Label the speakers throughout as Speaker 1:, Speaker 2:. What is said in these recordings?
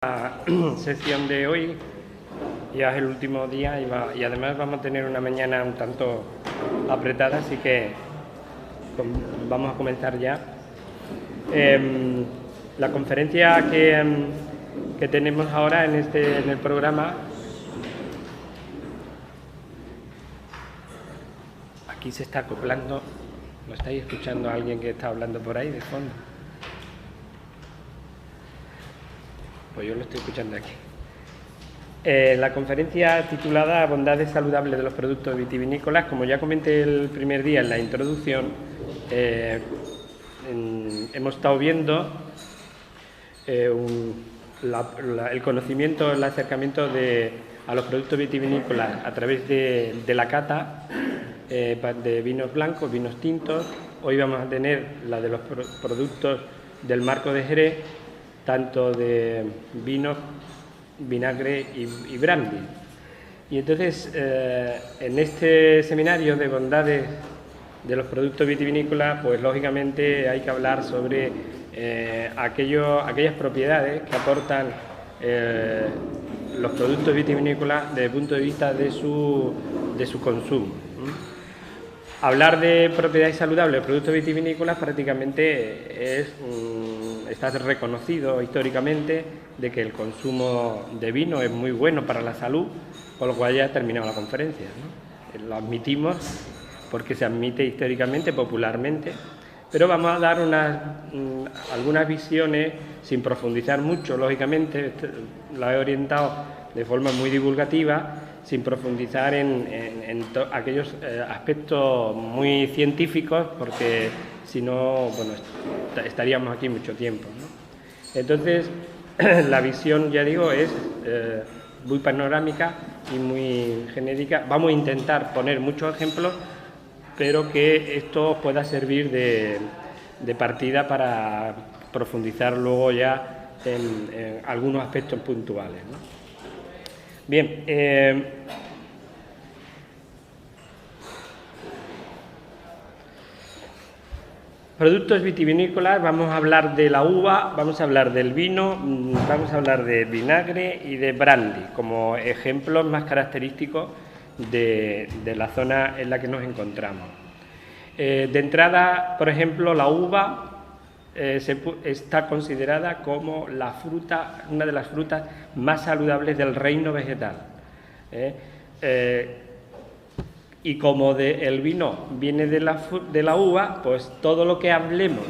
Speaker 1: La sesión de hoy ya es el último día y además vamos a tener una mañana un tanto apretada, así que vamos a comenzar ya. La conferencia que tenemos ahora en el programa, aquí se está acoplando. ¿No estáis escuchando a alguien que está hablando por ahí de fondo? Pues yo lo estoy escuchando aquí. La conferencia titulada Bondades saludables de los productos vitivinícolas, como ya comenté el primer día en la introducción, hemos estado viendo el conocimiento, el acercamiento a los productos vitivinícolas a través de la cata de vinos blancos, vinos tintos. Hoy vamos a tener la de los productos del marco de Jerez, tanto de vino, vinagre y brandy. Y entonces, en este seminario de bondades de los productos vitivinícolas, pues lógicamente hay que hablar sobre aquellas propiedades que aportan los productos vitivinícolas desde el punto de vista de su consumo. Hablar de propiedades saludables de productos vitivinícolas prácticamente está reconocido históricamente de que el consumo de vino es muy bueno para la salud, con lo cual ya ha terminado la conferencia, ¿no? Lo admitimos porque se admite históricamente, popularmente, pero vamos a dar algunas visiones sin profundizar mucho, lógicamente, la he orientado de forma muy divulgativa, sin profundizar en aquellos aspectos muy científicos, porque si no, bueno, estaríamos aquí mucho tiempo, ¿no? Entonces, la visión, ya digo, es muy panorámica y muy genérica. Vamos a intentar poner muchos ejemplos, pero que esto pueda servir de partida para profundizar luego ya en algunos aspectos puntuales, ¿no? Bien, productos vitivinícolas, vamos a hablar de la uva, vamos a hablar del vino, vamos a hablar de vinagre y de brandy, como ejemplos más característicos de la zona en la que nos encontramos. De entrada, por ejemplo, la uva está considerada como una de las frutas más saludables del reino vegetal. Y como el vino viene de la uva, pues todo lo que hablemos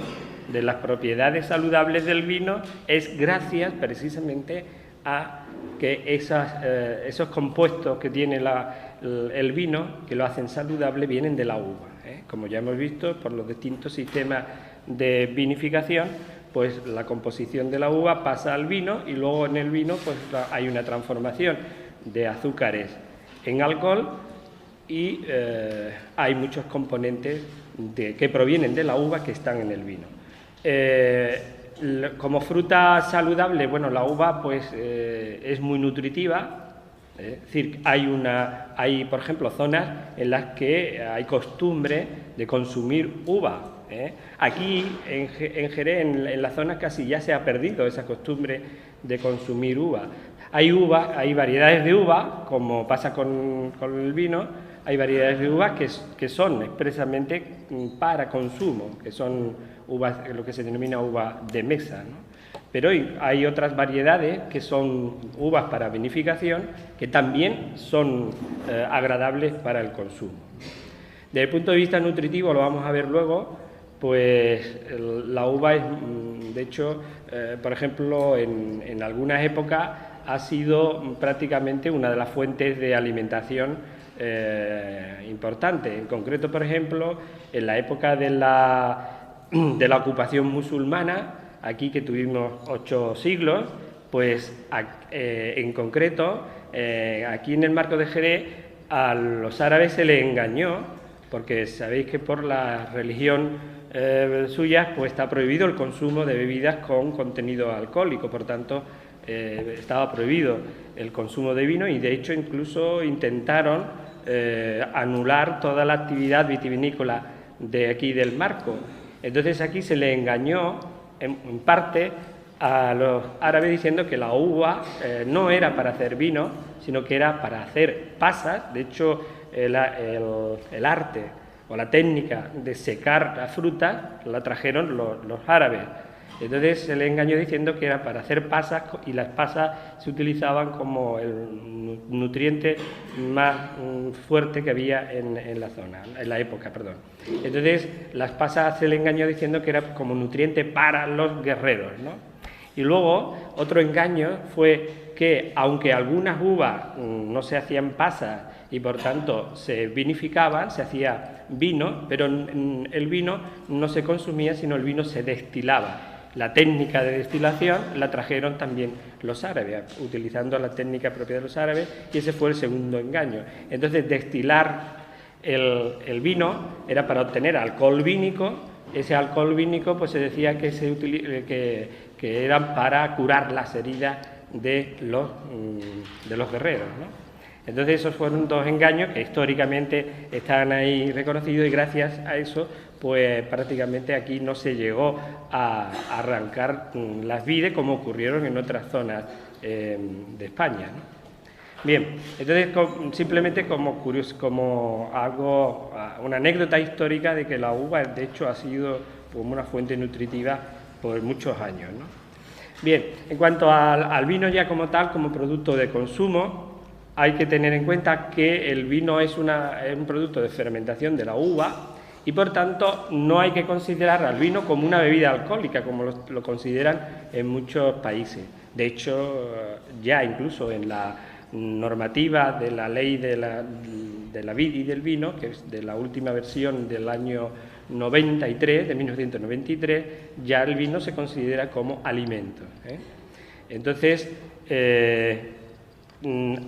Speaker 1: de las propiedades saludables del vino es gracias precisamente a que esos compuestos que tiene el vino, que lo hacen saludable, vienen de la uva. Como ya hemos visto, por los distintos sistemas de vinificación, pues la composición de la uva pasa al vino y luego en el vino pues hay una transformación de azúcares en alcohol y hay muchos componentes que provienen de la uva que están en el vino. Como fruta saludable, bueno, la uva pues es muy nutritiva. Es decir, hay, por ejemplo, zonas en las que hay costumbre de consumir uva. Aquí, en Jerez, en la zona casi ya se ha perdido esa costumbre de consumir uva. Hay variedades de uva, como pasa con el vino, hay variedades de uvas que son expresamente para consumo, que son uvas, lo que se denomina uva de mesa, ¿no? Pero hay otras variedades que son uvas para vinificación que también son agradables para el consumo. Desde el punto de vista nutritivo, lo vamos a ver luego, pues la uva es, de hecho, por ejemplo, en algunas épocas ha sido prácticamente una de las fuentes de alimentación importante. En concreto, por ejemplo, en la época de la ocupación musulmana, aquí que tuvimos 8 siglos, pues en concreto, aquí en el marco de Jerez, a los árabes se les engañó, porque sabéis que por la religión suya pues está prohibido el consumo de bebidas con contenido alcohólico, por tanto estaba prohibido el consumo de vino y de hecho incluso intentaron anular toda la actividad vitivinícola de aquí del marco. Entonces aquí se les engañó en parte a los árabes diciendo que la uva no era para hacer vino, sino que era para hacer pasas. De hecho, el arte o la técnica de secar la fruta la trajeron los árabes. Entonces se le engañó diciendo que era para hacer pasas, y las pasas se utilizaban como el nutriente más fuerte que había en la zona, en la época, perdón. Entonces las pasas se le engañó diciendo que era como nutriente para los guerreros, ¿no? Y luego otro engaño fue que, aunque algunas uvas no se hacían pasas y por tanto se vinificaban, se hacía vino, pero el vino no se consumía, sino el vino se destilaba. La técnica de destilación la trajeron también los árabes, utilizando la técnica propia de los árabes, y ese fue el segundo engaño. Entonces, destilar el vino era para obtener alcohol vínico. Ese alcohol vínico pues se decía que eran para curar las heridas de los guerreros, ¿no? Entonces esos fueron dos engaños que históricamente están ahí reconocidos, y gracias a eso pues prácticamente aquí no se llegó a arrancar las vides como ocurrieron en otras zonas de España, ¿no? Bien, entonces simplemente como algo, una anécdota histórica de que la uva de hecho ha sido como una fuente nutritiva por muchos años, ¿no? Bien, en cuanto al vino ya como tal, como producto de consumo, hay que tener en cuenta que el vino es un producto de fermentación de la uva, y por tanto no hay que considerar al vino como una bebida alcohólica, como lo consideran en muchos países. De hecho, ya incluso en la normativa de la ley de la vid y del vino, que es de la última versión del año 93, de 1993, ya el vino se considera como alimento, ¿eh? Entonces,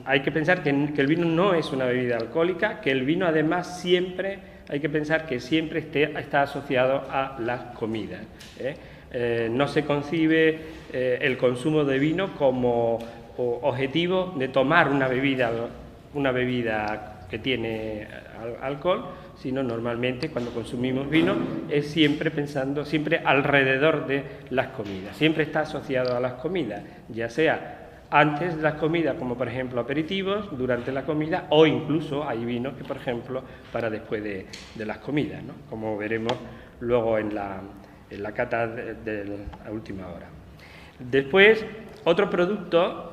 Speaker 1: hay que pensar que el vino no es una bebida alcohólica, que el vino además siempre, hay que pensar que siempre está asociado a las comidas, ¿eh? No se concibe el consumo de vino como objetivo de tomar una bebida que tiene alcohol, sino normalmente cuando consumimos vino es siempre pensando, siempre alrededor de las comidas, siempre está asociado a las comidas, ya sea antes de las comidas, como por ejemplo aperitivos, durante la comida, o incluso hay vinos que, por ejemplo, para después de las comidas, ¿no? Como veremos luego en la cata de la última hora. Después, otro producto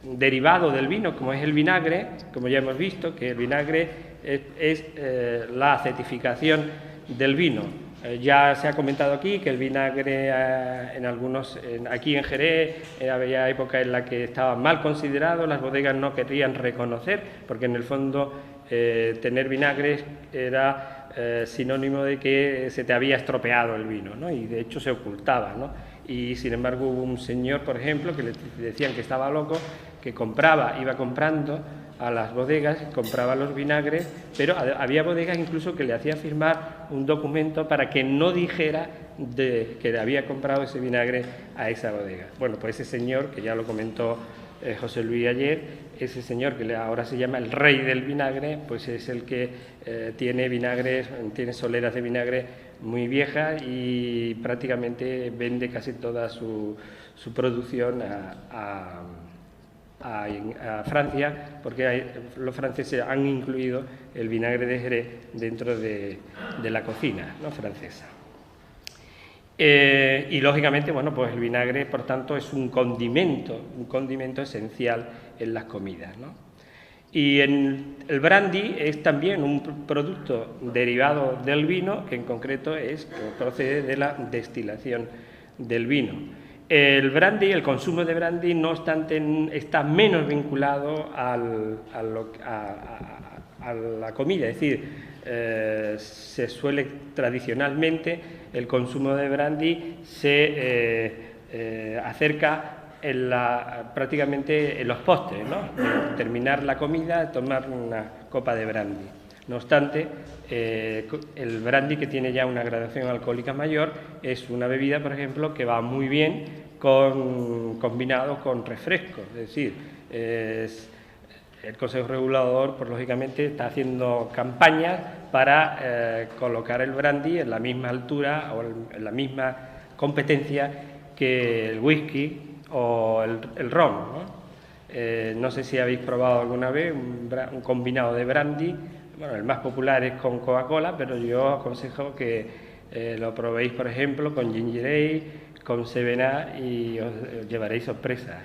Speaker 1: derivado del vino, como es el vinagre, como ya hemos visto, que el vinagre es la acetificación del vino. Ya se ha comentado aquí que el vinagre aquí en Jerez había época en la que estaba mal considerado, las bodegas no querían reconocer, porque en el fondo tener vinagre era sinónimo de que se te había estropeado el vino, ¿no? Y de hecho se ocultaba, ¿no? Y sin embargo hubo un señor, por ejemplo, que le decían que estaba loco, que iba comprando a las bodegas, compraba los vinagres, pero había bodegas incluso que le hacían firmar un documento para que no dijera que le había comprado ese vinagre a esa bodega. Bueno, pues ese señor, que ya lo comentó José Luis ayer, ese señor que ahora se llama el rey del vinagre, pues es el que tiene soleras de vinagre muy viejas y prácticamente vende casi toda su producción a Francia, porque los franceses han incluido el vinagre de Jerez dentro de la cocina, ¿no?, francesa. Y lógicamente, bueno, pues el vinagre, por tanto, es un condimento esencial en las comidas, ¿no? Y el brandy es también un producto derivado del vino, que en concreto procede de la destilación del vino. El brandy, el consumo de brandy, no obstante, está menos vinculado a la comida, es decir, se suele tradicionalmente el consumo de brandy se acerca prácticamente en los postres, ¿no? Terminar la comida, tomar una copa de brandy. No obstante, el brandy, que tiene ya una gradación alcohólica mayor, es una bebida, por ejemplo, que va muy bien combinado con refrescos. Es decir, el Consejo Regulador, pues lógicamente, está haciendo campañas para colocar el brandy en la misma altura o en la misma competencia que el whisky o el ron, ¿no? No sé si habéis probado alguna vez un combinado de brandy. Bueno, el más popular es con Coca-Cola, pero yo os aconsejo que lo probéis, por ejemplo, con Ginger Ale, con 7up y os llevaréis sorpresas,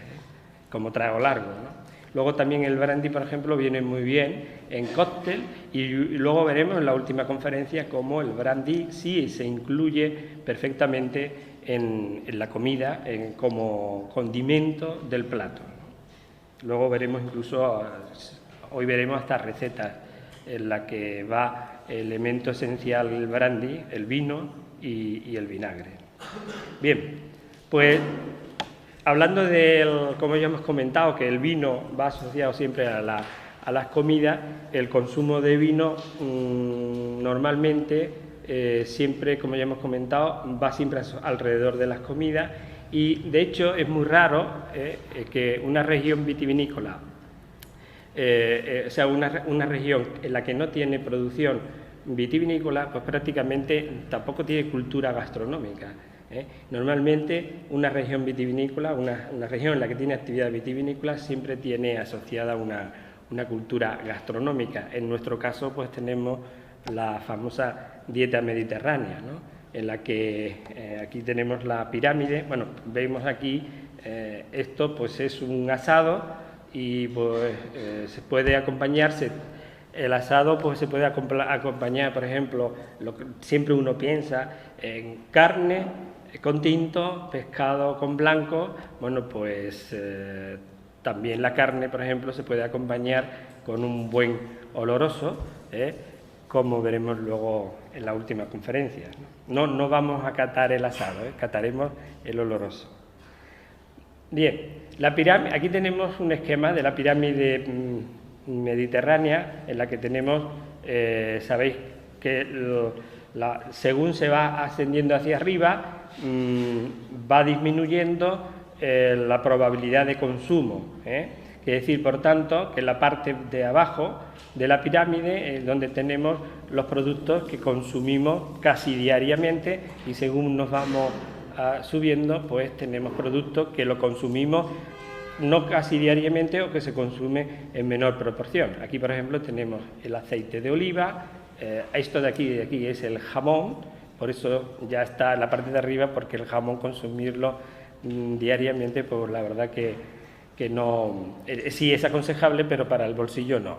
Speaker 1: como trago largo, ¿no? Luego también el brandy, por ejemplo, viene muy bien en cóctel y luego veremos en la última conferencia cómo el brandy sí se incluye perfectamente en la comida como condimento del plato. Luego veremos incluso, hoy veremos hasta recetas en la que va el elemento esencial del brandy, el vino y el vinagre. Bien, pues hablando del, como ya hemos comentado, que el vino va asociado siempre a las comidas, el consumo de vino normalmente siempre, como ya hemos comentado, va siempre alrededor de las comidas. Y de hecho es muy raro que una región vitivinícola, o sea, una región en la que no tiene producción vitivinícola, pues prácticamente tampoco tiene cultura gastronómica. Normalmente una región vitivinícola, una región en la que tiene actividad vitivinícola siempre tiene asociada una cultura gastronómica. En nuestro caso pues tenemos la famosa dieta mediterránea, ¿no? En la que aquí tenemos la pirámide. Bueno, vemos aquí, esto pues es un asado y pues se puede acompañarse, el asado pues se puede acompañar, por ejemplo, siempre uno piensa en carne con tinto, pescado con blanco. Bueno, pues también la carne, por ejemplo, se puede acompañar con un buen oloroso, como veremos luego en la última conferencia. No vamos a catar el asado, cataremos el oloroso. Bien, la pirámide, aquí tenemos un esquema de la pirámide mediterránea, en la que tenemos, sabéis que según se va ascendiendo hacia arriba, va disminuyendo la probabilidad de consumo. Quiere decir, por tanto, que en la parte de abajo de la pirámide es donde tenemos los productos que consumimos casi diariamente, y según nos vamos subiendo, pues tenemos productos que lo consumimos no casi diariamente o que se consume en menor proporción. Aquí, por ejemplo, tenemos el aceite de oliva, esto de aquí es el jamón, por eso ya está en la parte de arriba, porque el jamón consumirlo diariamente, pues la verdad que no, sí es aconsejable, pero para el bolsillo no.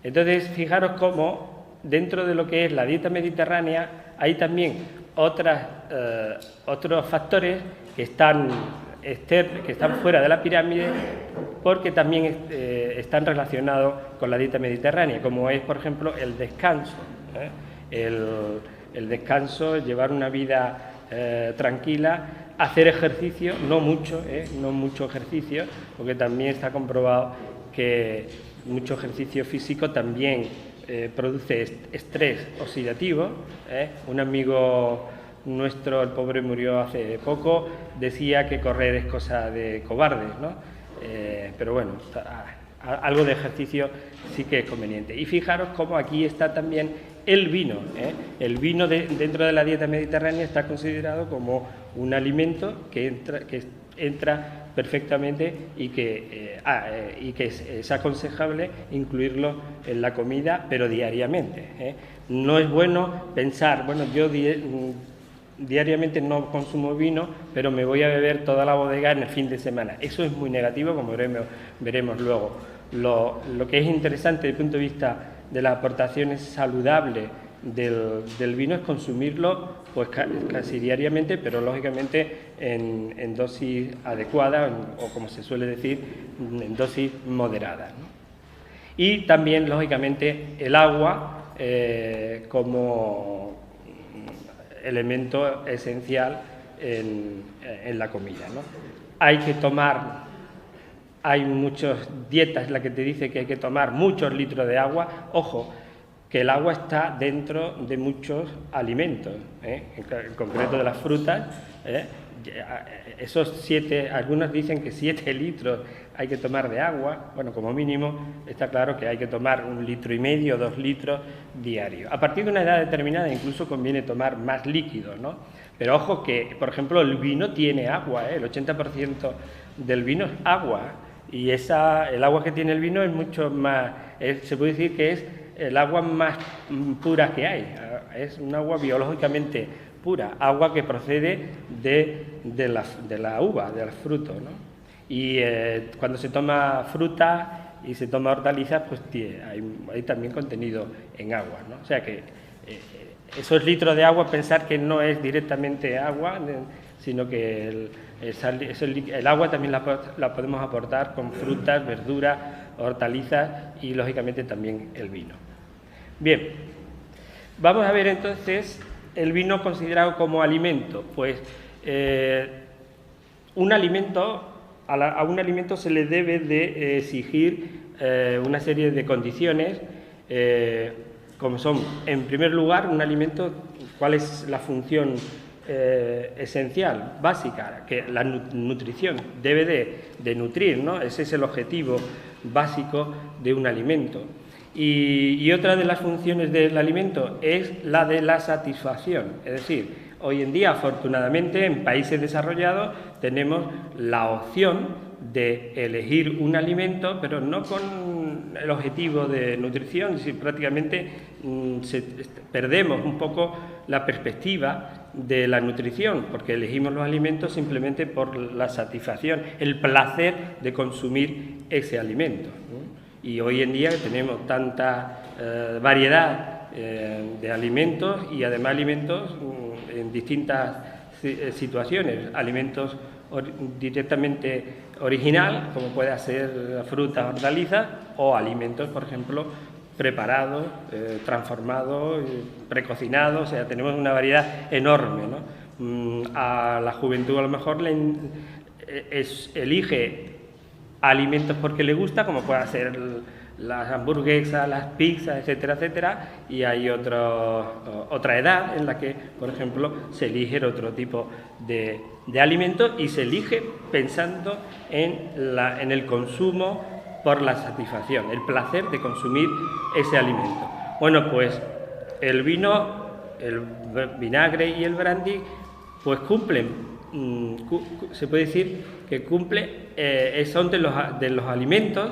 Speaker 1: Entonces, fijaros cómo dentro de lo que es la dieta mediterránea hay también otros factores que están fuera de la pirámide, porque también están relacionados con la dieta mediterránea, como es, por ejemplo, el descanso. El descanso, llevar una vida tranquila, hacer ejercicio, no mucho ejercicio, porque también está comprobado que mucho ejercicio físico también produce estrés oxidativo. Un amigo nuestro, el pobre, murió hace poco, decía que correr es cosa de cobardes, ¿no? Pero bueno, algo de ejercicio sí que es conveniente. Y fijaros cómo aquí está también el vino. El vino dentro de la dieta mediterránea está considerado como un alimento que entra perfectamente y que es aconsejable incluirlo en la comida, pero diariamente. No es bueno pensar, bueno, yo diariamente no consumo vino, pero me voy a beber toda la bodega en el fin de semana. Eso es muy negativo, como veremos luego. Lo que es interesante desde el punto de vista de las aportaciones saludables del vino es consumirlo pues casi diariamente, pero lógicamente en dosis adecuadas, o como se suele decir, en dosis moderadas, ¿no? Y también, lógicamente, el agua como elemento esencial en la comida, ¿no? Hay muchas dietas en las que te dice que hay que tomar muchos litros de agua. Ojo, que el agua está dentro de muchos alimentos, en concreto de las frutas. Esos 7, algunos dicen que 7 litros hay que tomar de agua. Bueno, como mínimo está claro que hay que tomar 1,5 litros, 2 litros diarios. A partir de una edad determinada incluso conviene tomar más líquidos, ¿no? Pero ojo que, por ejemplo, el vino tiene agua, el 80% del vino es agua, y el agua que tiene el vino es mucho más, se puede decir que es el agua más pura que hay, es un agua biológicamente pura, agua que procede de la uva, del fruto, ¿no? Y cuando se toma fruta y se toma hortalizas, pues hay también contenido en agua, ¿no? O sea que esos litros de agua, pensar que no es directamente agua, sino que el agua también la podemos aportar con frutas, verduras, hortalizas y, lógicamente, también el vino. Bien, vamos a ver entonces el vino considerado como alimento. Pues un alimento, a un alimento se le debe de exigir una serie de condiciones, como son, en primer lugar, un alimento, ¿cuál es la función esencial, básica? Que la nutrición debe de nutrir, ¿no? Ese es el objetivo básico de un alimento. Y otra de las funciones del alimento es la de la satisfacción, es decir, hoy en día, afortunadamente, en países desarrollados tenemos la opción de elegir un alimento, pero no con el objetivo de nutrición, sino prácticamente perdemos un poco la perspectiva de la nutrición, porque elegimos los alimentos simplemente por la satisfacción, el placer de consumir ese alimento, ¿no? Y hoy en día tenemos tanta variedad de alimentos, y además alimentos en distintas situaciones, alimentos directamente original, como puede ser frutas, hortalizas, o alimentos, por ejemplo, preparados, transformados, precocinados. O sea, tenemos una variedad enorme, ¿no? A la juventud a lo mejor elige alimentos porque le gusta, como puede ser las hamburguesas, las pizzas, etcétera, etcétera, y hay otra edad en la que, por ejemplo, se elige otro tipo de alimentos, y se elige pensando en el consumo por la satisfacción, el placer de consumir ese alimento. Bueno, pues el vino, el vinagre y el brandy, pues cumplen, se puede decir que son de los alimentos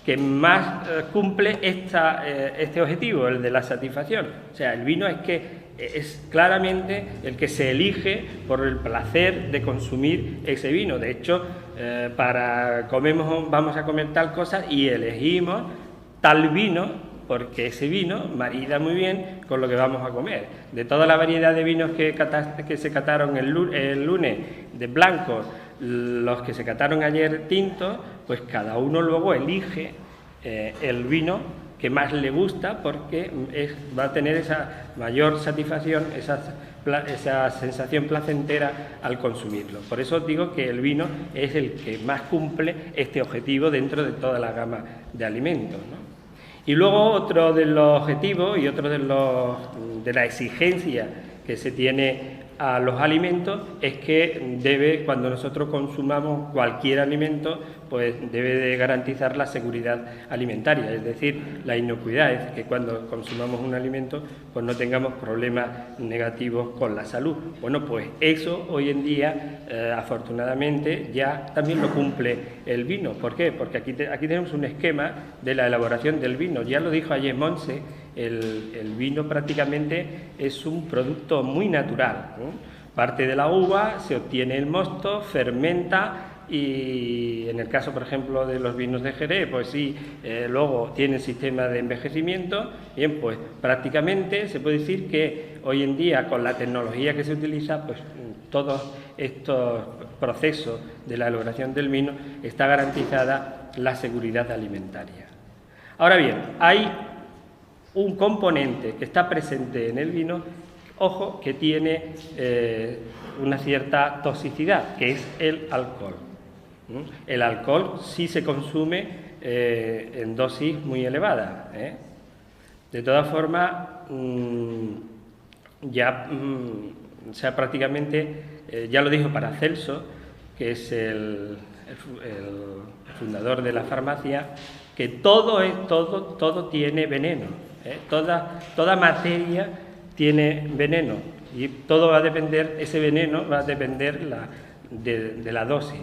Speaker 1: que más cumple este objetivo, el de la satisfacción. O sea, el vino es claramente el que se elige por el placer de consumir ese vino. De hecho, vamos a comer tal cosa y elegimos tal vino porque ese vino marida muy bien con lo que vamos a comer. De toda la variedad de vinos que se cataron el lunes, de blancos, los que se cataron ayer tintos, pues cada uno luego elige el vino que más le gusta, porque va a tener esa mayor satisfacción, esa sensación placentera al consumirlo. Por eso digo que el vino es el que más cumple este objetivo dentro de toda la gama de alimentos, ¿no? Y luego otro de los objetivos y otro de la exigencia que se tiene a los alimentos es que cuando nosotros consumamos cualquier alimento, pues debe de garantizar la seguridad alimentaria, es decir, la inocuidad, es que cuando consumamos un alimento pues no tengamos problemas negativos con la salud. Bueno, pues eso hoy en día, afortunadamente, ya también lo cumple el vino. ¿Por qué? Porque aquí tenemos un esquema de la elaboración del vino. Ya lo dijo ayer Monse, el vino prácticamente es un producto muy natural, ¿no? Parte de la uva, se obtiene el mosto, fermenta, y en el caso, por ejemplo, de los vinos de Jerez, pues sí, luego tiene sistema de envejecimiento. Bien, pues prácticamente se puede decir que hoy en día, con la tecnología que se utiliza, pues todos estos procesos de la elaboración del vino está garantizada la seguridad alimentaria. Ahora bien, hay un componente que está presente en el vino, ojo, que tiene una cierta toxicidad, que es el alcohol. El alcohol sí se consume en dosis muy elevadas, ¿eh? De todas formas, sea, prácticamente, ya lo dijo Paracelso, que es el fundador de la farmacia, que todo tiene veneno, ¿eh? Toda materia tiene veneno, Y todo va a depender, ese veneno va a depender de la dosis.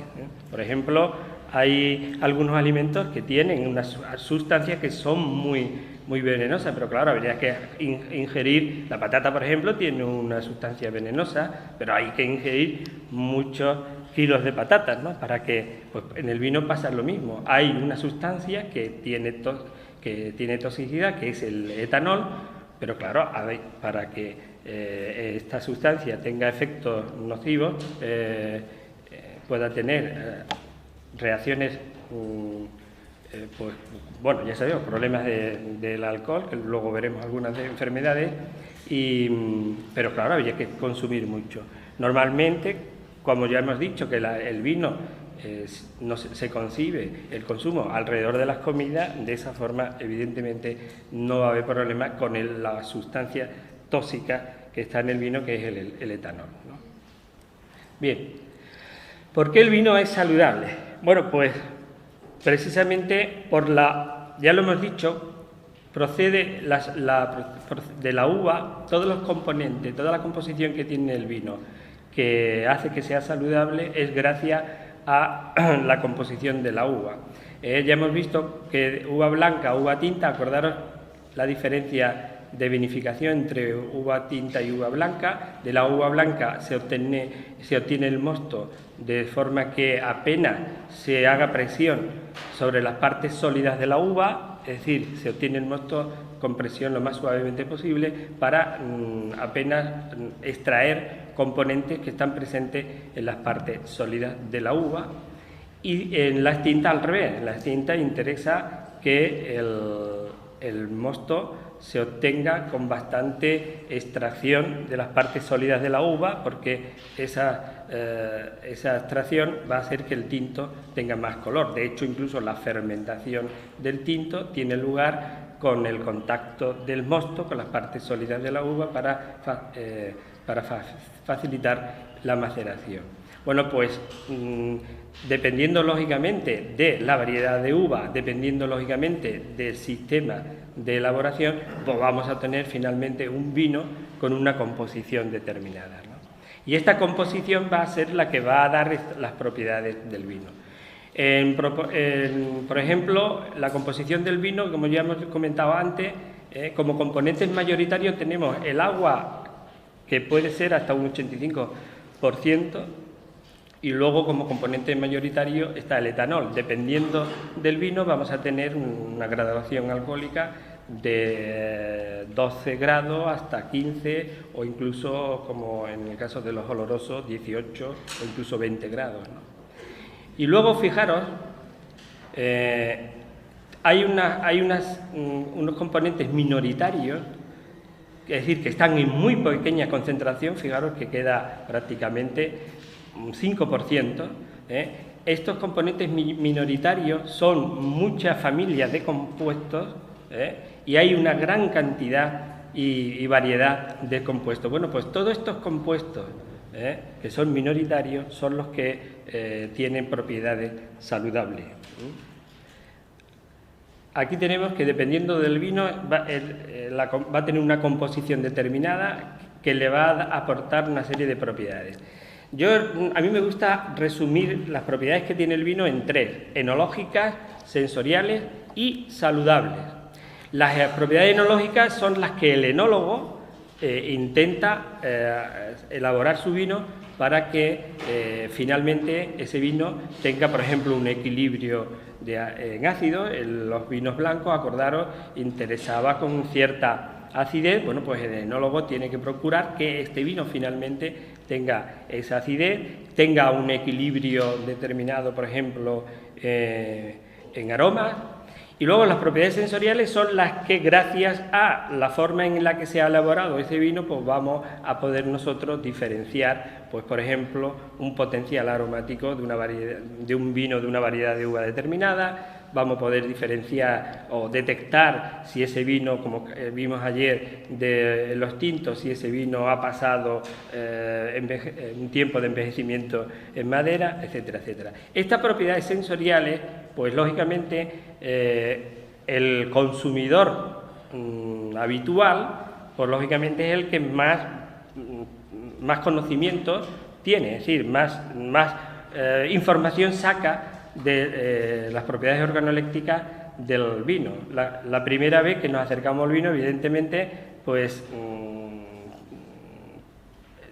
Speaker 1: Por ejemplo, hay algunos alimentos que tienen unas sustancias que son muy venenosas, pero claro, habría que ingerir, la patata por ejemplo tiene una sustancia venenosa, pero hay que ingerir muchos kilos de patatas, ¿no? Para que, pues en el vino pasa lo mismo, hay una sustancia que tiene toxicidad, que es el etanol, pero claro, para que esta sustancia tenga efectos nocivos, pueda tener reacciones, pues bueno, ya sabemos, problemas del alcohol, que luego veremos algunas enfermedades, pero claro, habría que consumir mucho. Normalmente, como ya hemos dicho, que el vino no se concibe el consumo alrededor de las comidas, de esa forma evidentemente no va a haber problema con la sustancia tóxica que está en el vino, que es el etanol, ¿no? Bien, ¿por qué el vino es saludable? Bueno, pues precisamente ya lo hemos dicho, procede de la uva, todos los componentes, toda la composición que tiene el vino, que hace que sea saludable, es gracias a la composición de la uva. Ya hemos visto que uva blanca, uva tinta, acordaros la diferencia de vinificación entre uva tinta y uva blanca. De la uva blanca se obtiene el mosto de forma que apenas se haga presión sobre las partes sólidas de la uva, es decir, se obtiene el mosto con presión lo más suavemente posible para apenas extraer componentes que están presentes en las partes sólidas de la uva. Y en las tintas al revés, en las tintas interesa que el mosto se obtenga con bastante extracción de las partes sólidas de la uva, porque esa extracción va a hacer que el tinto tenga más color. De hecho, incluso la fermentación del tinto tiene lugar con el contacto del mosto con las partes sólidas de la uva para facilitar la maceración. Bueno, pues dependiendo lógicamente de la variedad de uva, dependiendo lógicamente del sistema de elaboración, pues vamos a tener finalmente un vino con una composición determinada, ¿no? Y esta composición va a ser la que va a dar las propiedades del vino. Por ejemplo, la composición del vino, como ya hemos comentado antes, como componentes mayoritarios tenemos el agua, que puede ser hasta un 85%, y luego como componente mayoritario está el etanol. Dependiendo del vino vamos a tener una graduación alcohólica de 12 grados hasta 15 o incluso, como en el caso de los olorosos, 18 o incluso 20 grados, ¿no? Y luego fijaros, hay unos componentes minoritarios, es decir, que están en muy pequeña concentración, fijaros que queda prácticamente un 5%. Estos componentes minoritarios son muchas familias de compuestos, y hay una gran cantidad y variedad de compuestos. Bueno, pues todos estos compuestos que son minoritarios son los que tienen propiedades saludables. Aquí tenemos que, dependiendo del vino, va a tener una composición determinada que le va a aportar una serie de propiedades. A mí me gusta resumir las propiedades que tiene el vino en tres: enológicas, sensoriales y saludables. Las propiedades enológicas son las que el enólogo intenta elaborar su vino para que finalmente ese vino tenga, por ejemplo, un equilibrio en ácido. Los vinos blancos, acordaros, interesaba con cierta acidez. Bueno, pues el enólogo tiene que procurar que este vino finalmente tenga esa acidez, tenga un equilibrio determinado, por ejemplo, en aromas. Y luego las propiedades sensoriales son las que, gracias a la forma en la que se ha elaborado ese vino, pues vamos a poder nosotros diferenciar, pues por ejemplo, un potencial aromático de un vino de una variedad de uva determinada. Vamos a poder diferenciar o detectar si ese vino, como vimos ayer de los tintos, si ese vino ha pasado un tiempo de envejecimiento en madera, etcétera, etcétera. Estas propiedades sensoriales, pues lógicamente el consumidor habitual, pues lógicamente es el que más más conocimientos tiene, es decir, más información saca de las propiedades organolépticas del vino. La primera vez que nos acercamos al vino, evidentemente, pues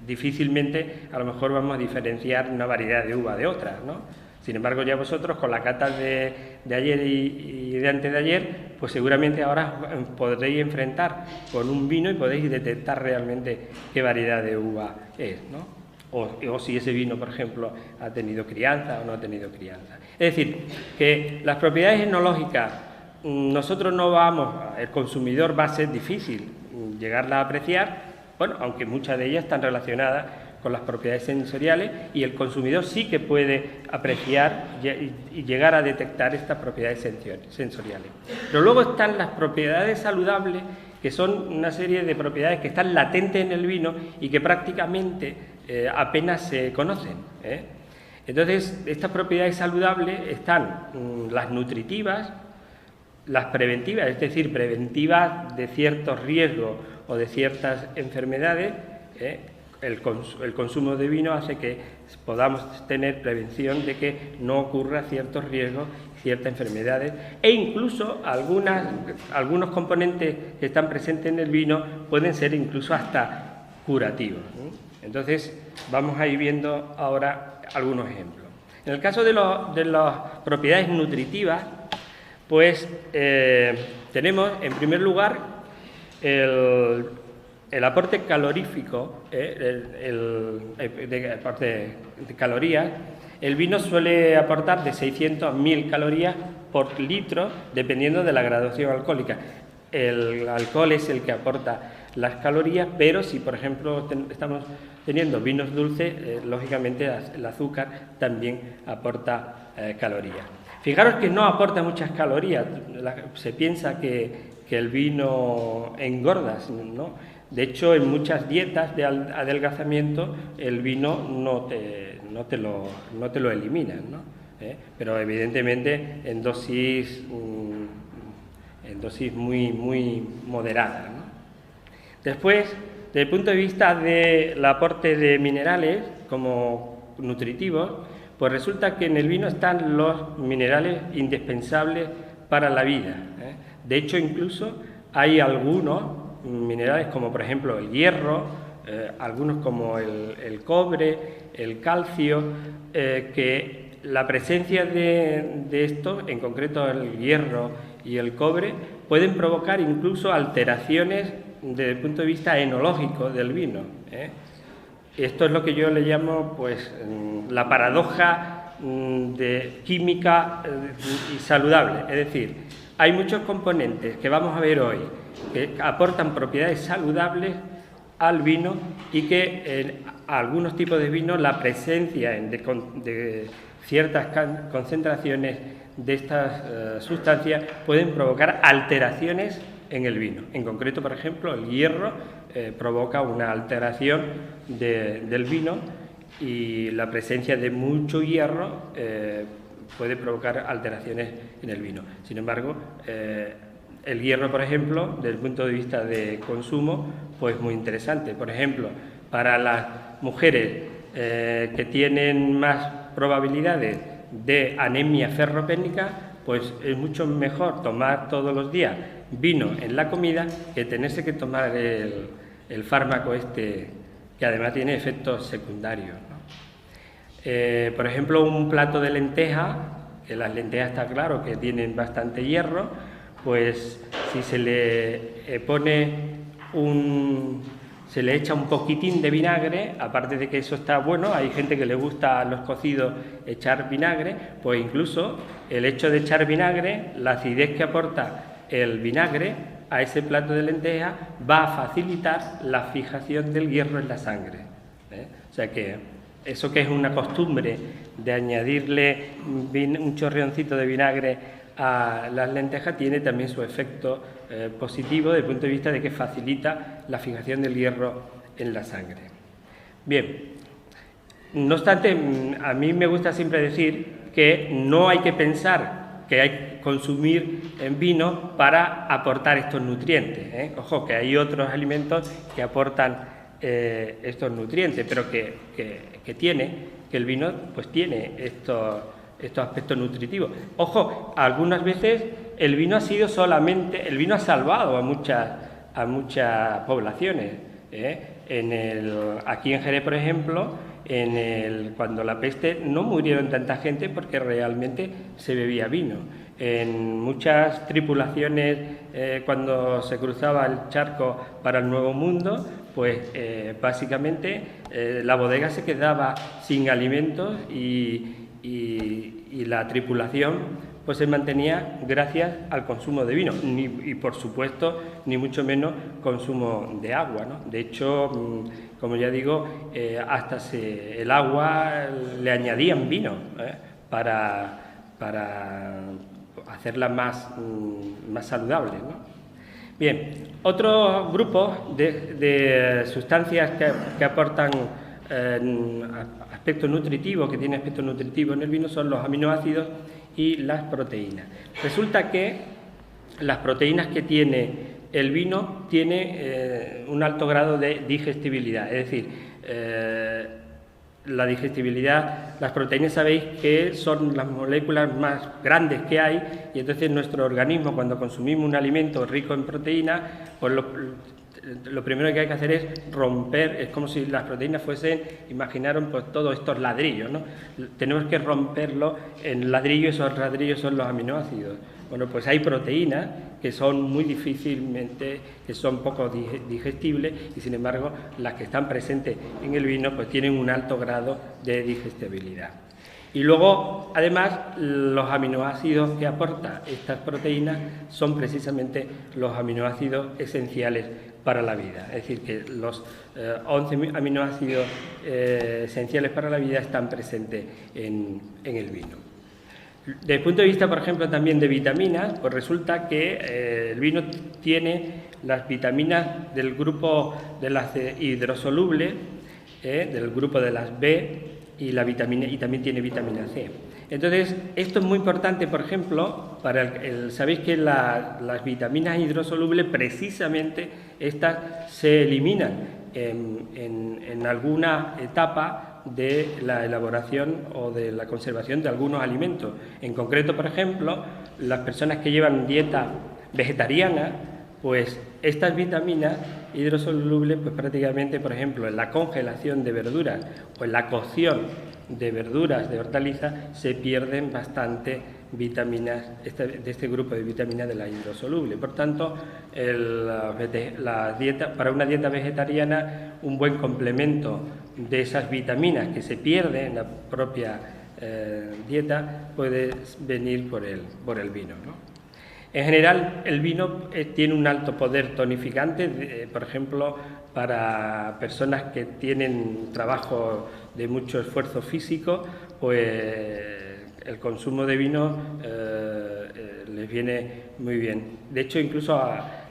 Speaker 1: difícilmente a lo mejor vamos a diferenciar una variedad de uva de otra, ¿no? Sin embargo, ya vosotros con la cata de ayer y de antes de ayer, pues seguramente ahora podréis enfrentar con un vino y podéis detectar realmente qué variedad de uva es, ¿no? O si ese vino, por ejemplo, ha tenido crianza o no ha tenido crianza. Es decir, que las propiedades enológicas, nosotros no vamos, el consumidor va a ser difícil llegarlas a apreciar, bueno, aunque muchas de ellas están relacionadas con las propiedades sensoriales y el consumidor sí que puede apreciar y llegar a detectar estas propiedades sensoriales. Pero luego están las propiedades saludables, que son una serie de propiedades que están latentes en el vino y que prácticamente apenas se conocen, ¿eh? Entonces, estas propiedades saludables están las nutritivas, las preventivas, es decir, preventivas de ciertos riesgos o de ciertas enfermedades. El consumo de vino hace que podamos tener prevención de que no ocurra ciertos riesgos, ciertas enfermedades e incluso algunos componentes que están presentes en el vino pueden ser incluso hasta curativos, ¿no? Entonces, vamos a ir viendo ahora algunos ejemplos. En el caso de las propiedades nutritivas, pues tenemos en primer lugar el aporte calorífico, el aporte de calorías. El vino suele aportar de 600 a 1000 calorías por litro, dependiendo de la graduación alcohólica. El alcohol es el que aporta las calorías, pero si, por ejemplo, estamos teniendo vinos dulces, lógicamente el azúcar también aporta calorías. Fijaros que no aporta muchas calorías. Se piensa que el vino engorda, ¿no? De hecho, en muchas dietas de adelgazamiento el vino no te lo eliminan, ¿no? Pero evidentemente en dosis muy moderadas, ¿no? Después, desde el punto de vista del aporte de minerales como nutritivos, pues resulta que en el vino están los minerales indispensables para la vida, ¿eh? De hecho, incluso hay algunos minerales como por ejemplo el hierro, algunos como el cobre, el calcio, que la presencia de estos, en concreto el hierro y el cobre, pueden provocar incluso alteraciones desde el punto de vista enológico del vino, ¿eh? Esto es lo que yo le llamo pues la paradoja de química y saludable, es decir, hay muchos componentes que vamos a ver hoy que aportan propiedades saludables al vino y que en algunos tipos de vino la presencia de ciertas concentraciones de estas sustancias pueden provocar alteraciones en el vino. En concreto, por ejemplo, el hierro provoca una alteración del vino y la presencia de mucho hierro puede provocar alteraciones en el vino. Sin embargo, el hierro, por ejemplo, desde el punto de vista de consumo, pues muy interesante. Por ejemplo, para las mujeres que tienen más probabilidades de anemia ferropénica, pues es mucho mejor tomar todos los días vino en la comida que tenerse que tomar el fármaco este, que además tiene efectos secundarios, ¿no? Por ejemplo, un plato de lentejas, que las lentejas está claro que tienen bastante hierro, pues si se le se le echa un poquitín de vinagre, aparte de que eso está bueno, hay gente que le gusta a los cocidos echar vinagre, pues incluso el hecho de echar vinagre, la acidez que aporta el vinagre a ese plato de lentejas va a facilitar la fijación del hierro en la sangre, ¿eh? O sea que eso que es una costumbre de añadirle un chorreoncito de vinagre a las lentejas tiene también su efecto positivo desde el punto de vista de que facilita la fijación del hierro en la sangre. Bien, no obstante, a mí me gusta siempre decir que no hay que pensar que hay que consumir en vino para aportar estos nutrientes, ¿eh? Ojo, que hay otros alimentos que aportan estos nutrientes, pero que el vino pues tiene estos aspectos nutritivos. Ojo, algunas veces el vino ha salvado a muchas poblaciones. Aquí en Jerez, por ejemplo, cuando la peste no murieron tanta gente porque realmente se bebía vino. En muchas tripulaciones, cuando se cruzaba el charco para el Nuevo Mundo, pues básicamente la bodega se quedaba sin alimentos y la tripulación pues se mantenía gracias al consumo de vino y por supuesto ni mucho menos consumo de agua, ¿no? De hecho, como ya digo, hasta el agua le añadían vino para hacerla más saludable, ¿no? Bien, otro grupo de sustancias que aportan aspectos nutritivos, que tienen aspectos nutritivos en el vino, son los aminoácidos y las proteínas. Resulta que las proteínas que tiene el vino tiene un alto grado de digestibilidad, es decir, la digestibilidad, las proteínas sabéis que son las moléculas más grandes que hay y entonces nuestro organismo, cuando consumimos un alimento rico en proteínas, pues lo primero que hay que hacer es romper, es como si las proteínas fuesen, imaginaron pues todos estos ladrillos, ¿no? Tenemos que romperlo en ladrillos, esos ladrillos son los aminoácidos. Bueno, pues hay proteínas que son muy difícilmente, que son poco digestibles y sin embargo las que están presentes en el vino pues tienen un alto grado de digestibilidad. Y luego, además, los aminoácidos que aportan estas proteínas son precisamente los aminoácidos esenciales para la vida. Es decir, que los 11 aminoácidos esenciales para la vida están presentes en el vino. Desde el punto de vista, por ejemplo, también de vitaminas, pues resulta que el vino tiene las vitaminas del grupo de las hidrosolubles, del grupo de las B, y también tiene vitamina C. Entonces, esto es muy importante, por ejemplo, sabéis que las vitaminas hidrosolubles, precisamente, estas se eliminan en alguna etapa de la elaboración o de la conservación de algunos alimentos. En concreto, por ejemplo, las personas que llevan dieta vegetariana, pues estas vitaminas hidrosolubles, pues prácticamente, por ejemplo, en la congelación de verduras o en la cocción de verduras, de hortalizas, se pierden bastante vitaminas de este grupo de vitaminas de la hidrosoluble. Por tanto, para una dieta vegetariana, un buen complemento de esas vitaminas que se pierden en la propia dieta puede venir por el vino, ¿no? En general, el vino tiene un alto poder tonificante, por ejemplo, para personas que tienen trabajo de mucho esfuerzo físico, pues el consumo de vino les viene muy bien. De hecho, incluso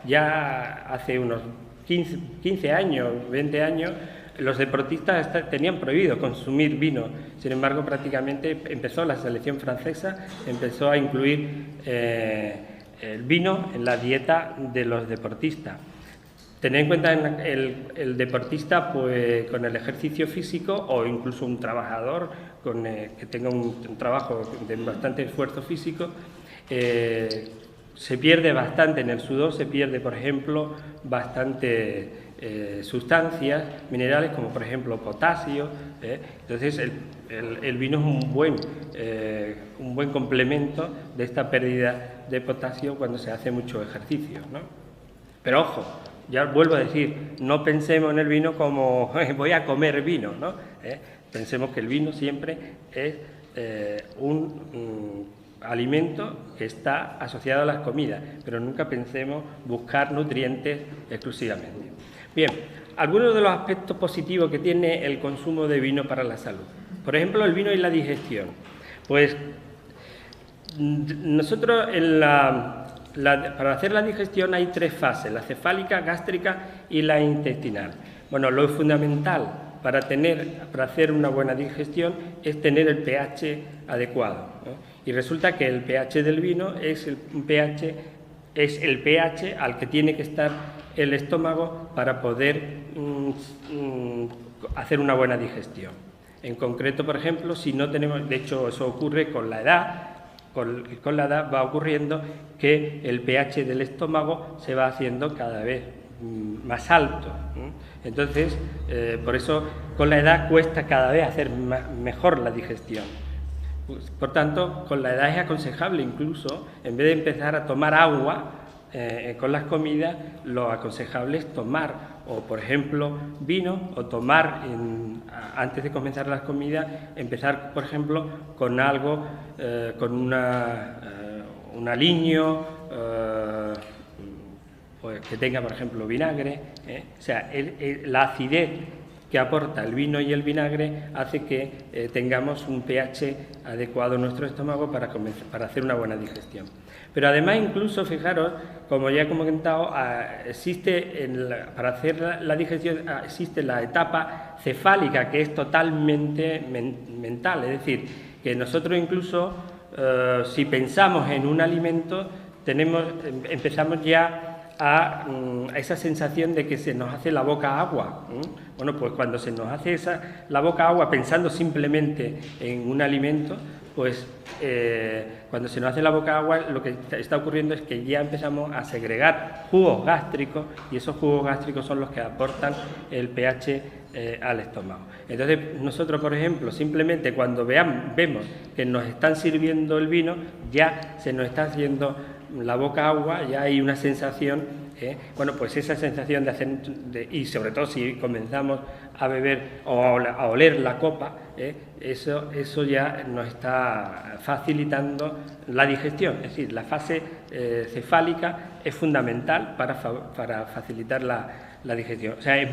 Speaker 1: ya hace unos 15 años, 20 años, los deportistas tenían prohibido consumir vino. Sin embargo, prácticamente empezó la selección francesa, empezó a incluir el vino en la dieta de los deportistas. Tened en cuenta el deportista, pues con el ejercicio físico o incluso un trabajador que tenga un trabajo de bastante esfuerzo físico, se pierde bastante en el sudor, se pierde, por ejemplo, bastante sustancias minerales como por ejemplo potasio. Entonces el vino es un buen complemento de esta pérdida de potasio cuando se hace mucho ejercicio, ¿no? Pero ojo, ya vuelvo a decir, no pensemos en el vino como voy a comer vino, ¿no? Pensemos que el vino siempre es un alimento que está asociado a las comidas, pero nunca pensemos buscar nutrientes exclusivamente. Bien, algunos de los aspectos positivos que tiene el consumo de vino para la salud. Por ejemplo, el vino y la digestión. Pues nosotros para hacer la digestión hay 3 fases, la cefálica, gástrica y la intestinal. Bueno, lo fundamental para hacer una buena digestión es tener el pH adecuado, ¿no? Y resulta que el pH del vino es un pH es el pH al que tiene que estar el estómago para poder hacer una buena digestión. En concreto, por ejemplo, si no tenemos, de hecho eso ocurre con la edad, con la edad va ocurriendo que el pH del estómago se va haciendo cada vez más alto. Entonces, por eso con la edad cuesta cada vez hacer mejor la digestión. Por tanto, con la edad es aconsejable incluso, en vez de empezar a tomar agua con las comidas, lo aconsejable es tomar, o por ejemplo, vino, o tomar, antes de comenzar las comidas, empezar, por ejemplo, con algo, con un aliño, pues que tenga, por ejemplo, vinagre. O sea, la acidez que aporta el vino y el vinagre hace que tengamos un pH adecuado en nuestro estómago para hacer una buena digestión. Pero además, incluso, fijaros, como ya he comentado, existe para hacer la digestión existe la etapa cefálica, que es totalmente mental, es decir, que nosotros incluso, si pensamos en un alimento, empezamos ya a esa sensación de que se nos hace la boca agua. Bueno, pues cuando se nos hace la boca agua pensando simplemente en un alimento, pues cuando se nos hace la boca agua, lo que está ocurriendo es que ya empezamos a segregar jugos gástricos, y esos jugos gástricos son los que aportan el pH al estómago. Entonces, nosotros, por ejemplo, simplemente cuando vemos que nos están sirviendo el vino, ya se nos está haciendo la boca agua, ya hay una sensación, bueno, pues esa sensación y sobre todo si comenzamos a beber o a oler la copa, eso ya nos está facilitando la digestión. Es decir, la fase cefálica es fundamental para facilitar la digestión. O sea, es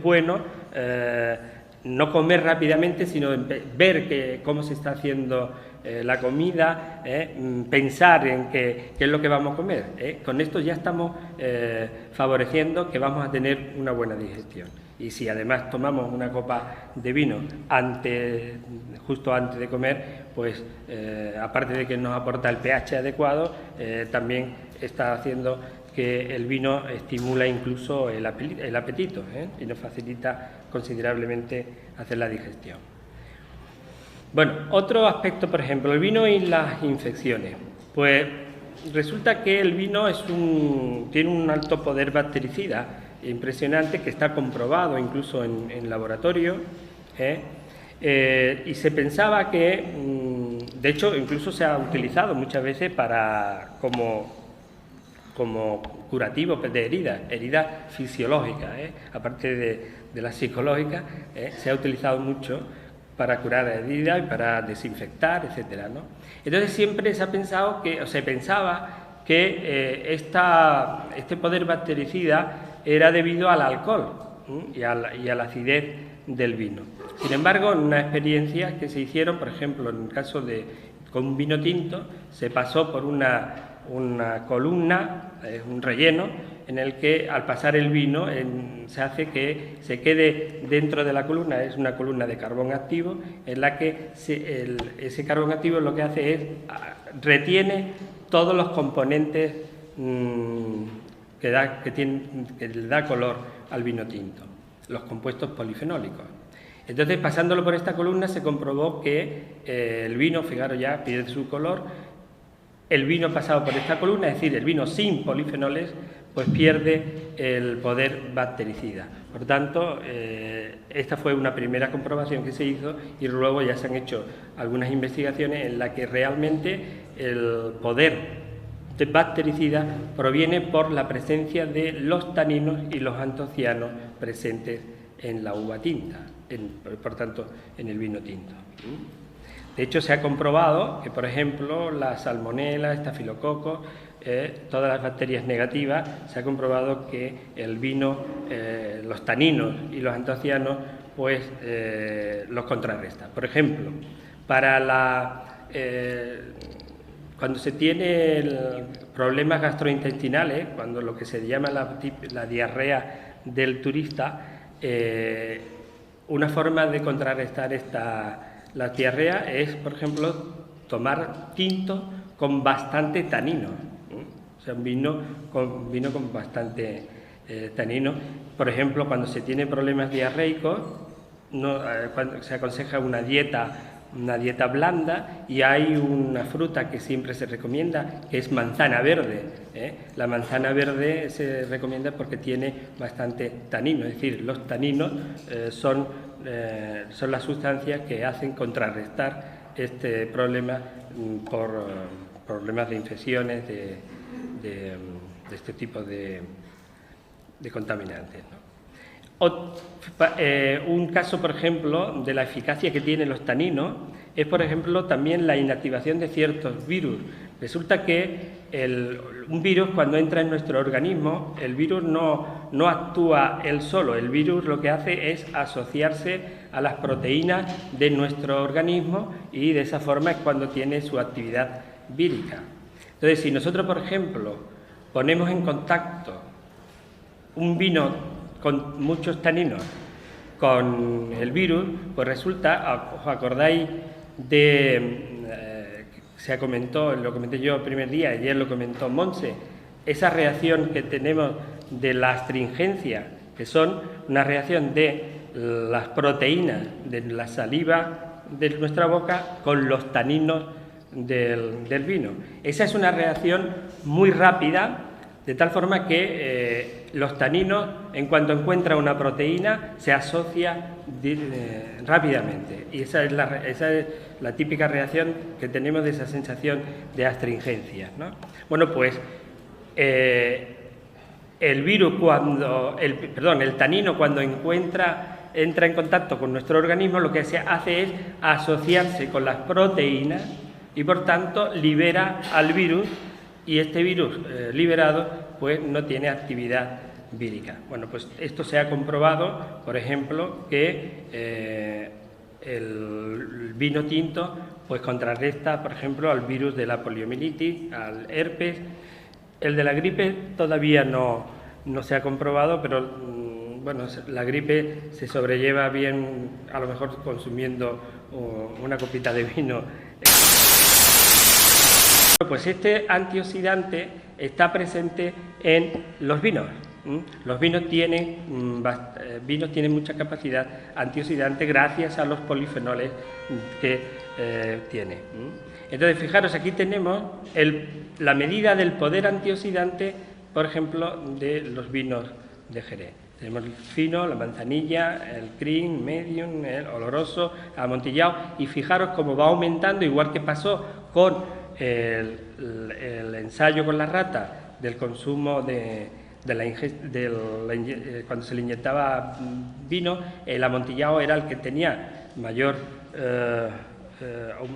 Speaker 1: bueno no comer rápidamente, sino ver cómo se está haciendo la comida, pensar en qué es lo que vamos a comer. Con esto ya estamos favoreciendo que vamos a tener una buena digestión. Y si además tomamos una copa de vino justo antes de comer, pues aparte de que nos aporta el pH adecuado, también está haciendo que el vino estimula incluso el apetito, y nos facilita considerablemente hacer la digestión. Bueno, otro aspecto, por ejemplo, el vino y las infecciones. Pues resulta que el vino tiene un alto poder bactericida impresionante, que está comprobado incluso en laboratorio, y se pensaba que, de hecho, incluso se ha utilizado muchas veces como curativo de heridas fisiológicas, aparte de las psicológicas, se ha utilizado mucho para curar heridas y para desinfectar, etcétera, ¿no? Entonces siempre se pensaba que este poder bactericida era debido al alcohol y a la acidez del vino. Sin embargo, en unas experiencias que se hicieron, por ejemplo, en el caso con un vino tinto, se pasó por una columna, un relleno, en el que al pasar el vino se hace que se quede dentro de la columna, es una columna de carbón activo, en la que ese carbón activo lo que hace es retiene todos los componentes que le da color al vino tinto, los compuestos polifenólicos. Entonces, pasándolo por esta columna, se comprobó que el vino, fijaros ya, pierde su color. El vino pasado por esta columna, es decir, el vino sin polifenoles, pues pierde el poder bactericida. Por tanto, esta fue una primera comprobación que se hizo, y luego ya se han hecho algunas investigaciones en las que realmente el poder bactericida proviene por la presencia de los taninos y los antocianos presentes en la uva tinta, por tanto, en el vino tinto. De hecho, se ha comprobado que, por ejemplo, la salmonela, estafilococos, todas las bacterias negativas, se ha comprobado que el vino, los taninos y los antocianos, pues los contrarresta. Por ejemplo, cuando se tiene problemas gastrointestinales, cuando lo que se llama la diarrea del turista, una forma de contrarrestar la diarrea es, por ejemplo, tomar tinto con bastante tanino. O O sea, un vino con bastante tanino. Por ejemplo, cuando se tiene problemas diarreicos, cuando se aconseja una dieta blanda, y hay una fruta que siempre se recomienda, que es manzana verde. La manzana verde se recomienda porque tiene bastante tanino, es decir, los taninos son las sustancias que hacen contrarrestar este problema por problemas de infecciones, de este tipo de contaminantes, ¿no? Un caso, por ejemplo, de la eficacia que tienen los taninos es, por ejemplo, también la inactivación de ciertos virus. Resulta que un virus, cuando entra en nuestro organismo, el virus no actúa él solo. El virus lo que hace es asociarse a las proteínas de nuestro organismo, y de esa forma es cuando tiene su actividad vírica. Entonces, si nosotros, por ejemplo, ponemos en contacto un vino con muchos taninos con el virus, pues resulta, ¿os acordáis se comentó, lo comenté yo el primer día, ayer lo comentó Montse, esa reacción que tenemos de la astringencia, que son una reacción de las proteínas de la saliva de nuestra boca con los taninos del vino? Esa es una reacción muy rápida, de tal forma que los taninos, en cuanto encuentra una proteína, se asocia rápidamente. Y esa es la típica reacción que tenemos de esa sensación de astringencia, ¿no? Bueno, pues el tanino, cuando entra en contacto con nuestro organismo, lo que se hace es asociarse con las proteínas y, por tanto, libera al virus, y este virus liberado pues no tiene actividad vírica. Bueno, pues esto se ha comprobado, por ejemplo, que el vino tinto pues contrarresta, por ejemplo, al virus de la poliomielitis, al herpes. El de la gripe todavía no se ha comprobado, pero bueno, la gripe se sobrelleva bien, a lo mejor consumiendo una copita de vino. Pues este antioxidante está presente en los vinos. Los vinos tienen mucha capacidad antioxidante gracias a los polifenoles que tiene. Entonces, fijaros, aquí tenemos la medida del poder antioxidante, por ejemplo, de los vinos de Jerez. Tenemos el fino, la manzanilla, el cream, medium, el oloroso, amontillado, y fijaros cómo va aumentando, igual que pasó con el ensayo con la rata del consumo cuando se le inyectaba vino. El amontillado era el que tenía mayor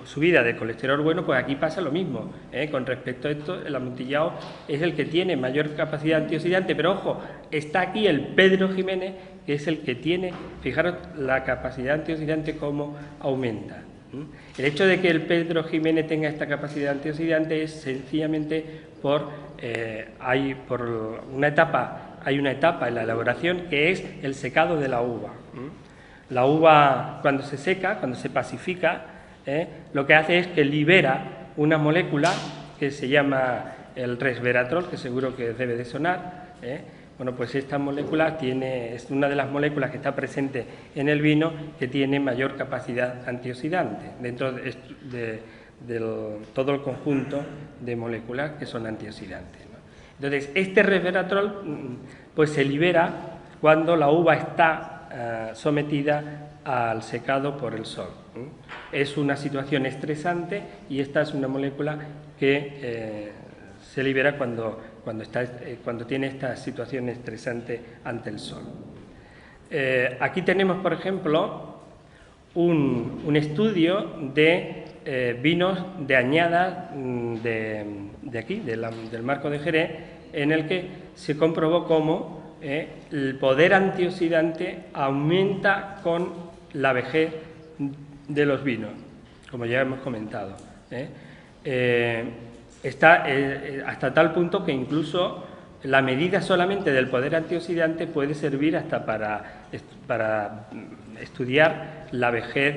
Speaker 1: subida de colesterol bueno. Pues aquí pasa lo mismo, con respecto a esto. El amontillado es el que tiene mayor capacidad antioxidante, pero ojo, está aquí el Pedro Ximénez, que es el que tiene, fijaros la capacidad antioxidante cómo aumenta. El hecho de que el Pedro Ximénez tenga esta capacidad antioxidante es sencillamente hay una etapa en la elaboración, que es el secado de la uva. La uva, cuando se seca, cuando se pacifica, lo que hace es que libera una molécula que se llama el resveratrol, que seguro que debe de sonar. Bueno, pues esta molécula es una de las moléculas que está presente en el vino, que tiene mayor capacidad antioxidante dentro de todo el conjunto de moléculas que son antioxidantes, ¿no? Entonces, este resveratrol pues se libera cuando la uva está sometida al secado por el sol. Es una situación estresante, y esta es una molécula que se libera cuando tiene esta situación estresante ante el sol. Aquí tenemos, por ejemplo, un estudio de vinos de añada de aquí, del Marco de Jerez, en el que se comprobó cómo el poder antioxidante aumenta con la vejez de los vinos, como ya hemos comentado. Está hasta tal punto que incluso la medida solamente del poder antioxidante puede servir hasta para estudiar la vejez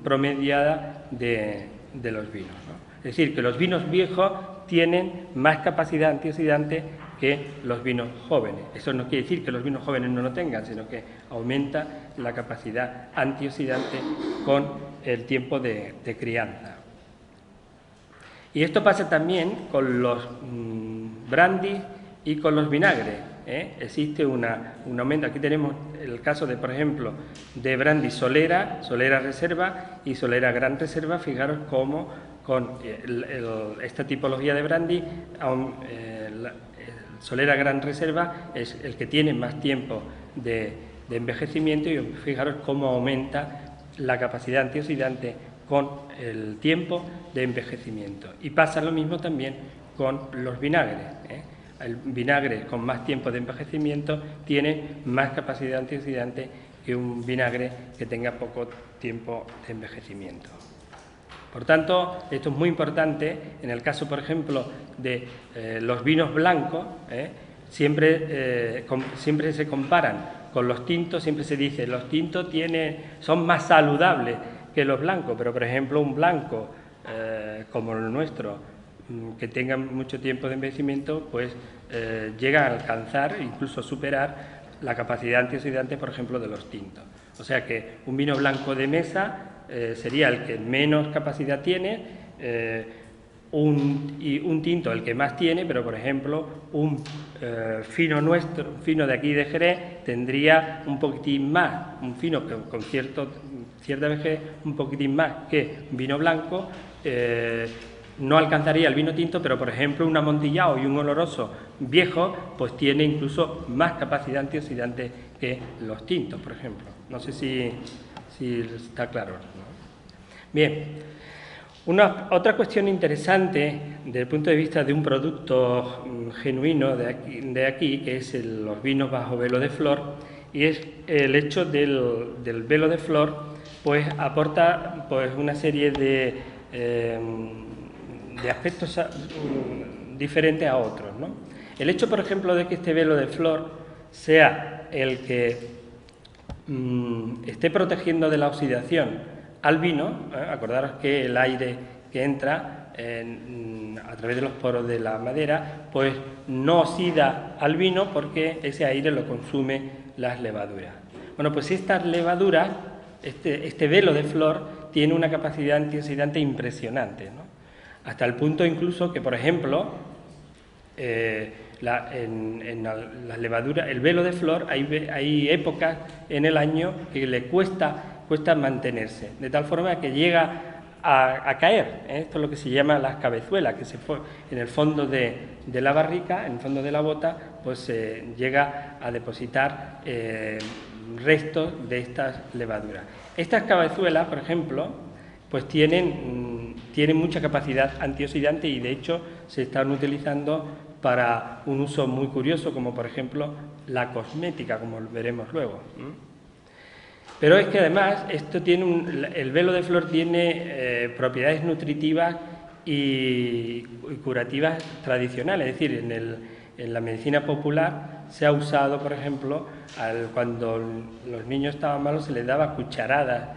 Speaker 1: promediada de los vinos, ¿no? decir, que los vinos viejos tienen más capacidad antioxidante que los vinos jóvenes. Eso no quiere decir que los vinos jóvenes no lo tengan, sino que aumenta la capacidad antioxidante con el tiempo de crianza. Y esto pasa también con los brandy y con los vinagres. Existe un aumento. Aquí tenemos el caso de, por ejemplo, de brandy Solera, Solera Reserva y Solera Gran Reserva. Fijaros cómo con esta tipología de brandy, Solera Gran Reserva es el que tiene más tiempo de envejecimiento, y fijaros cómo aumenta la capacidad antioxidante con el tiempo de envejecimiento. Y pasa lo mismo también con los vinagres. El vinagre con más tiempo de envejecimiento tiene más capacidad antioxidante que un vinagre que tenga poco tiempo de envejecimiento. Por tanto, esto es muy importante en el caso, por ejemplo, de los vinos blancos. Siempre se comparan con los tintos, siempre se dice los tintos son más saludables que los blancos, pero por ejemplo un blanco como el nuestro, que tenga mucho tiempo de envejecimiento, pues llega a alcanzar, incluso superar la capacidad antioxidante, por ejemplo, de los tintos. O sea que un vino blanco de mesa sería el que menos capacidad tiene, un tinto el que más tiene, pero por ejemplo un fino de aquí de Jerez tendría un poquitín más, un fino con cierta vejez, un poquitín más que un vino blanco. No alcanzaría el vino tinto, pero por ejemplo un amontillado y un oloroso viejo pues tiene incluso más capacidad antioxidante que los tintos, por ejemplo. No sé si está claro, ¿no? Bien, otra cuestión interesante desde el punto de vista de un producto genuino de aquí, que es los vinos bajo velo de flor, y es el hecho del velo de flor, pues aporta pues una serie de aspectos diferentes a otros, ¿no? El hecho, por ejemplo, de que este velo de flor sea el que esté protegiendo de la oxidación al vino, acordaros que el aire que entra a través de los poros de la madera, pues no oxida al vino porque ese aire lo consume las levaduras. Bueno, pues estas levaduras, este velo de flor, tiene una capacidad antioxidante impresionante, ¿no? Hasta el punto incluso que, por ejemplo, en las levaduras, el velo de flor, hay épocas en el año que le cuesta mantenerse, de tal forma que llega a caer. Esto es lo que se llama las cabezuelas, que en el fondo de la barrica, en el fondo de la bota, pues se llega a depositar restos de estas levaduras. Estas cabezuelas, por ejemplo, pues tienen mucha capacidad antioxidante, y de hecho se están utilizando para un uso muy curioso, como por ejemplo la cosmética, como veremos luego. Pero es que además el velo de flor tiene propiedades nutritivas y curativas tradicionales. Es decir, en la medicina popular se ha usado, por ejemplo, cuando los niños estaban malos se les daba cucharadas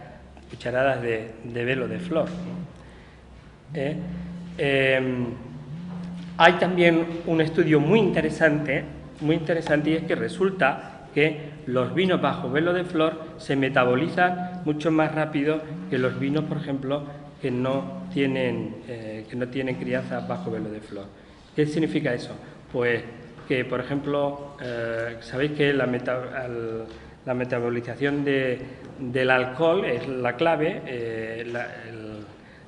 Speaker 1: de velo de flor. Hay también un estudio muy interesante, y es que resulta que los vinos bajo velo de flor se metabolizan mucho más rápido que los vinos, por ejemplo, que no tienen crianza bajo velo de flor. ¿Qué significa eso? Pues que, por ejemplo, sabéis que la metabolización del alcohol es la clave.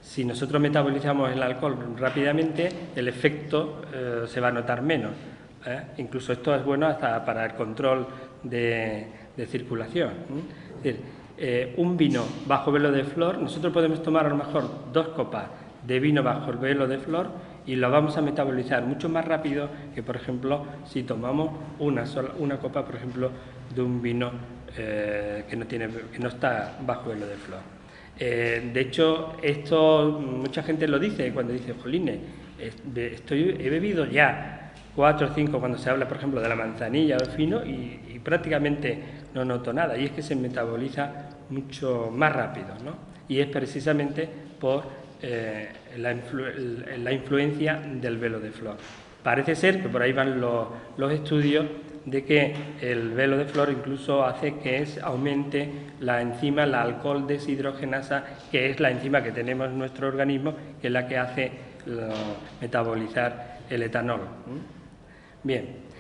Speaker 1: Si nosotros metabolizamos el alcohol rápidamente, el efecto se va a notar menos. Incluso esto es bueno hasta para el control de circulación. Es decir, un vino bajo velo de flor, nosotros podemos tomar a lo mejor 2 copas de vino bajo el velo de flor y lo vamos a metabolizar mucho más rápido que, por ejemplo, si tomamos una copa, por ejemplo, de un vino que no está bajo velo de flor. De hecho, esto mucha gente lo dice cuando dice, jolines, he bebido ya 4 o 5 cuando se habla, por ejemplo, de la manzanilla o el fino, y prácticamente no noto nada, y es que se metaboliza mucho más rápido, ¿no? Y es precisamente por la influencia del velo de flor. Parece ser que por ahí van los estudios de que el velo de flor incluso hace que aumente la enzima, la alcohol deshidrogenasa, que es la enzima que tenemos en nuestro organismo, que es la que hace metabolizar el etanol. Bien.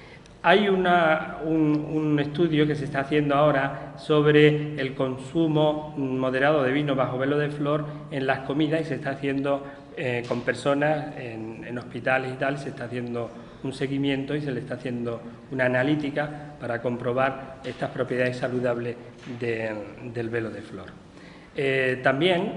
Speaker 1: Hay un estudio que se está haciendo ahora sobre el consumo moderado de vino bajo velo de flor en las comidas, y se está haciendo con personas en hospitales y tal. Se está haciendo un seguimiento y se le está haciendo una analítica para comprobar estas propiedades saludables del velo de flor. También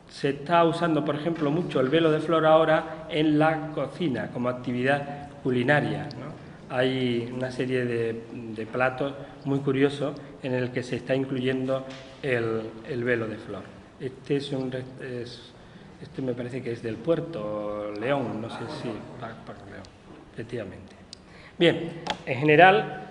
Speaker 1: se está usando, por ejemplo, mucho el velo de flor ahora en la cocina como actividad culinaria, ¿no? Hay una serie de platos muy curiosos en el que se está incluyendo el velo de flor. Este me parece que es del Puerto León, no sé si Paco León, efectivamente. Bien, en general,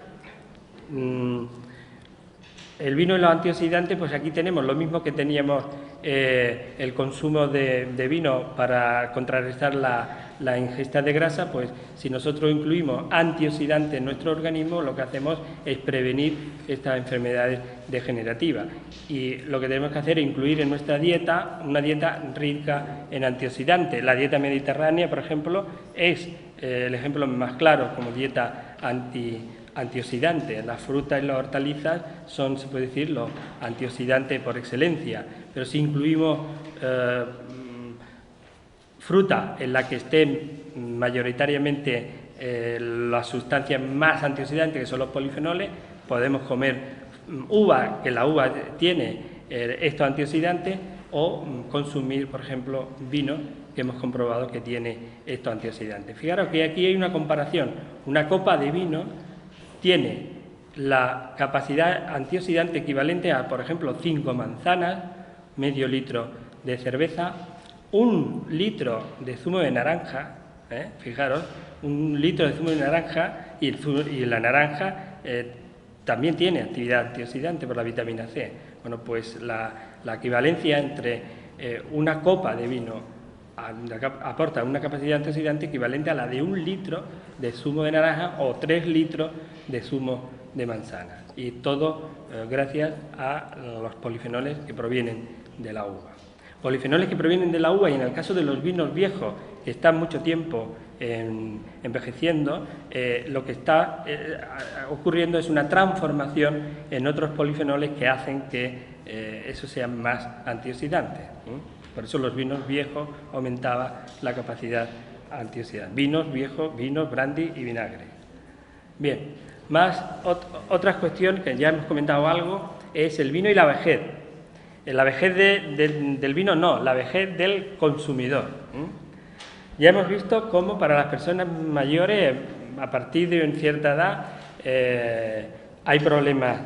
Speaker 1: el vino y los antioxidantes, pues aquí tenemos lo mismo que teníamos el consumo de vino para contrarrestar la ingesta de grasa. Pues si nosotros incluimos antioxidantes en nuestro organismo, lo que hacemos es prevenir estas enfermedades degenerativas. Y lo que tenemos que hacer es incluir en nuestra dieta una dieta rica en antioxidantes. La dieta mediterránea, por ejemplo, es el ejemplo más claro como dieta antioxidantes. Las frutas y las hortalizas son, se puede decir, los antioxidantes por excelencia. Pero si incluimos fruta en la que estén mayoritariamente las sustancias más antioxidantes, que son los polifenoles, podemos comer uva, que la uva tiene estos antioxidantes, o consumir, por ejemplo, vino, que hemos comprobado que tiene estos antioxidantes. Fijaros que aquí hay una comparación. Una copa de vino tiene la capacidad antioxidante equivalente a, por ejemplo, 5 manzanas, medio litro de cerveza, 1 litro de zumo de naranja, fijaros, 1 litro de zumo de naranja, y la naranja también tiene actividad antioxidante por la vitamina C. Bueno, pues la equivalencia entre una copa de vino aporta una capacidad antioxidante equivalente a la de 1 litro de zumo de naranja o 3 litros de zumo de manzana. Y todo gracias a los polifenoles que provienen de la uva. Polifenoles que provienen de la uva, y en el caso de los vinos viejos que están mucho tiempo envejeciendo, lo que está ocurriendo es una transformación en otros polifenoles que hacen que esos sean más antioxidantes. Por eso los vinos viejos aumentaba la capacidad antioxidante. Vinos viejos, vinos, brandy y vinagre. Bien, otras cuestiones que ya hemos comentado algo, es el vino y la vejez. La vejez del vino no, la vejez del consumidor. Ya hemos visto cómo para las personas mayores, a partir de una cierta edad, hay problemas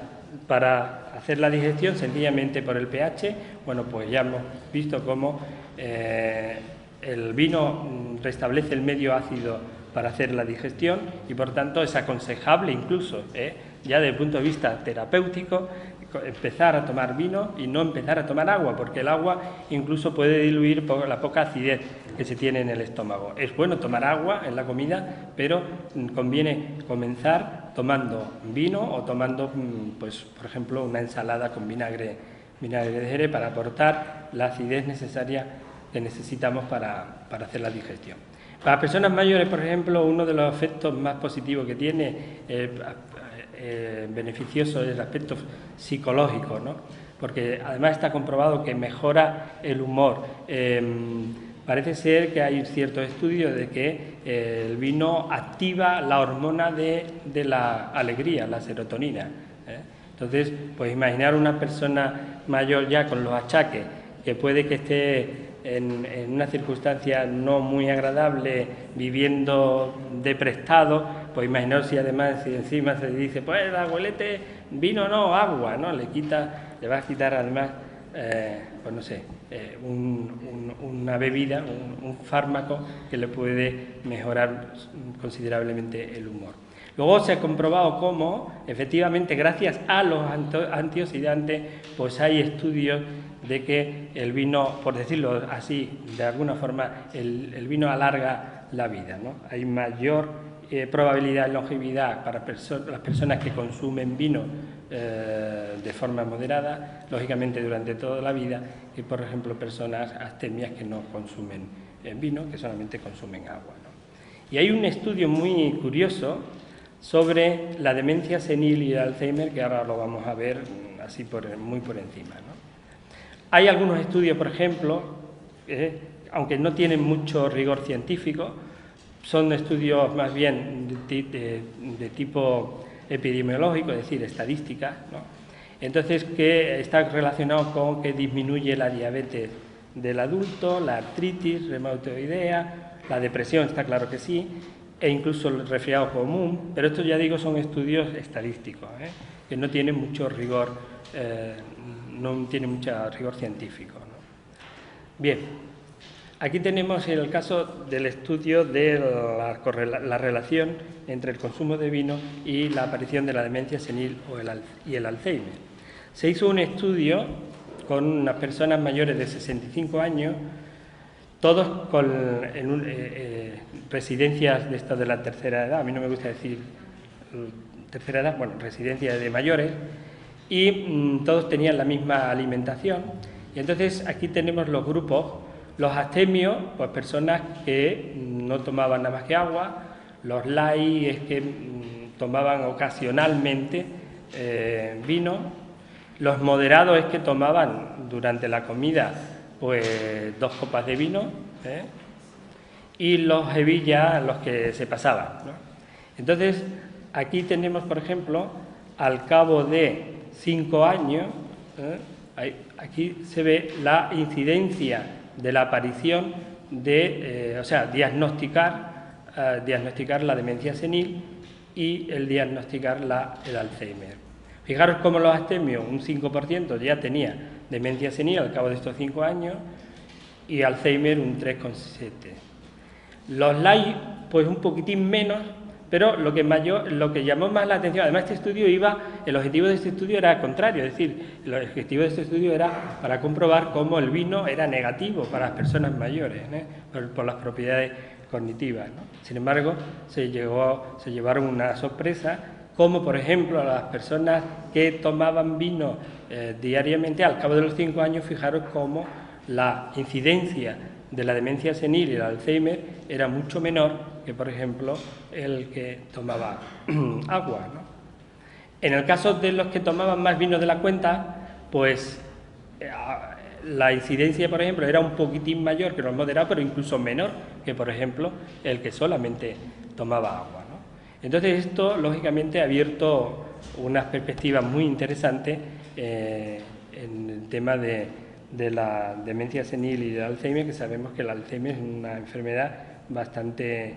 Speaker 1: para hacer la digestión, sencillamente por el pH. Bueno, pues ya hemos visto cómo el vino restablece el medio ácido para hacer la digestión, y por tanto es aconsejable incluso, ya desde el punto de vista terapéutico, empezar a tomar vino y no empezar a tomar agua, porque el agua incluso puede diluir la poca acidez que se tiene en el estómago. Es bueno tomar agua en la comida, pero conviene comenzar tomando vino o tomando, pues, por ejemplo, una ensalada con vinagre de Jerez, para aportar la acidez necesaria que necesitamos para hacer la digestión. Para personas mayores, por ejemplo, uno de los efectos más positivos que tiene, beneficioso, es el aspecto psicológico, ¿no? Porque además está comprobado que mejora el humor. Parece ser que hay ciertos estudios de que el vino activa la hormona de la alegría, la serotonina. Entonces, pues imaginar una persona mayor ya con los achaques, que puede que esté en una circunstancia no muy agradable, viviendo de prestado, pues imaginaros si además, si encima se dice, pues abuelete, vino no, agua, ¿no? Le va a quitar además, pues no sé, una bebida, un fármaco que le puede mejorar considerablemente el humor. Luego se ha comprobado cómo, efectivamente, gracias a los antioxidantes, pues hay estudios de que el vino, por decirlo así, de alguna forma, el vino alarga la vida, ¿no? Hay mayor probabilidad de longevidad para las personas que consumen vino de forma moderada, lógicamente durante toda la vida, que por ejemplo personas abstemias que no consumen vino, que solamente consumen agua, ¿no? Y hay un estudio muy curioso sobre la demencia senil y el Alzheimer, que ahora lo vamos a ver así muy por encima, ¿no? Hay algunos estudios, por ejemplo, aunque no tienen mucho rigor científico, son estudios más bien de tipo epidemiológico, es decir, estadística, ¿no? Entonces, que está relacionado con que disminuye la diabetes del adulto, la artritis reumatoidea, la depresión, está claro que sí, e incluso el resfriado común, pero estos, ya digo, son estudios estadísticos, que no tienen mucho rigor, no tienen mucho rigor científico, ¿no? Bien, aquí tenemos el caso del estudio de la relación entre el consumo de vino y la aparición de la demencia senil y el Alzheimer. Se hizo un estudio con unas personas mayores de 65 años, todos en residencias de estas de la tercera edad, a mí no me gusta decir tercera edad, bueno, residencias de mayores, y todos tenían la misma alimentación. Y entonces aquí tenemos los grupos, los abstemios, pues personas que no tomaban nada más que agua, los light es que tomaban ocasionalmente vino, los moderados es que tomaban durante la comida pues 2 copas de vino, y los heavy ya los que se pasaban, ¿no? Entonces, aquí tenemos, por ejemplo, al cabo de 5 años, aquí se ve la incidencia de la aparición de, o sea, diagnosticar la demencia senil y el diagnosticar el Alzheimer. Fijaros cómo los abstemios, un 5% ya tenía demencia senil al cabo de estos 5 años y Alzheimer un 3,7%. Los light, pues un poquitín menos, pero lo que llamó más la atención, además el objetivo de este estudio era contrario, es decir, el objetivo de este estudio era para comprobar cómo el vino era negativo para las personas mayores, por las propiedades cognitivas, ¿no? Sin embargo, se llevaron una sorpresa, como por ejemplo a las personas que tomaban vino diariamente, al cabo de los 5 años, fijaros cómo la incidencia de la demencia senil y el Alzheimer era mucho menor que, por ejemplo, el que tomaba agua, ¿no? En el caso de los que tomaban más vino de la cuenta, pues la incidencia, por ejemplo, era un poquitín mayor que los moderados, pero incluso menor que, por ejemplo, el que solamente tomaba agua, ¿no? Entonces, esto, lógicamente, ha abierto unas perspectivas muy interesantes en el tema de la demencia senil y del Alzheimer, que sabemos que el Alzheimer es una enfermedad bastante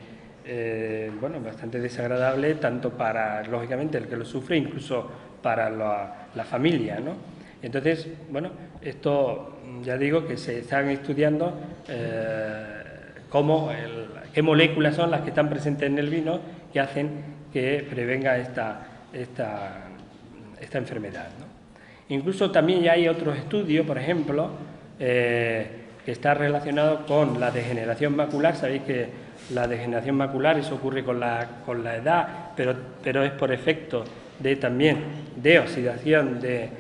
Speaker 1: desagradable, tanto para, lógicamente, el que lo sufre, incluso para la familia, ¿no? Entonces, bueno, esto ya digo que se están estudiando qué moléculas son las que están presentes en el vino que hacen que prevenga esta enfermedad, ¿no? Incluso también ya hay otros estudios, por ejemplo, que está relacionado con la degeneración macular. Sabéis que la degeneración macular, eso ocurre con la edad, pero es por efecto también de oxidación de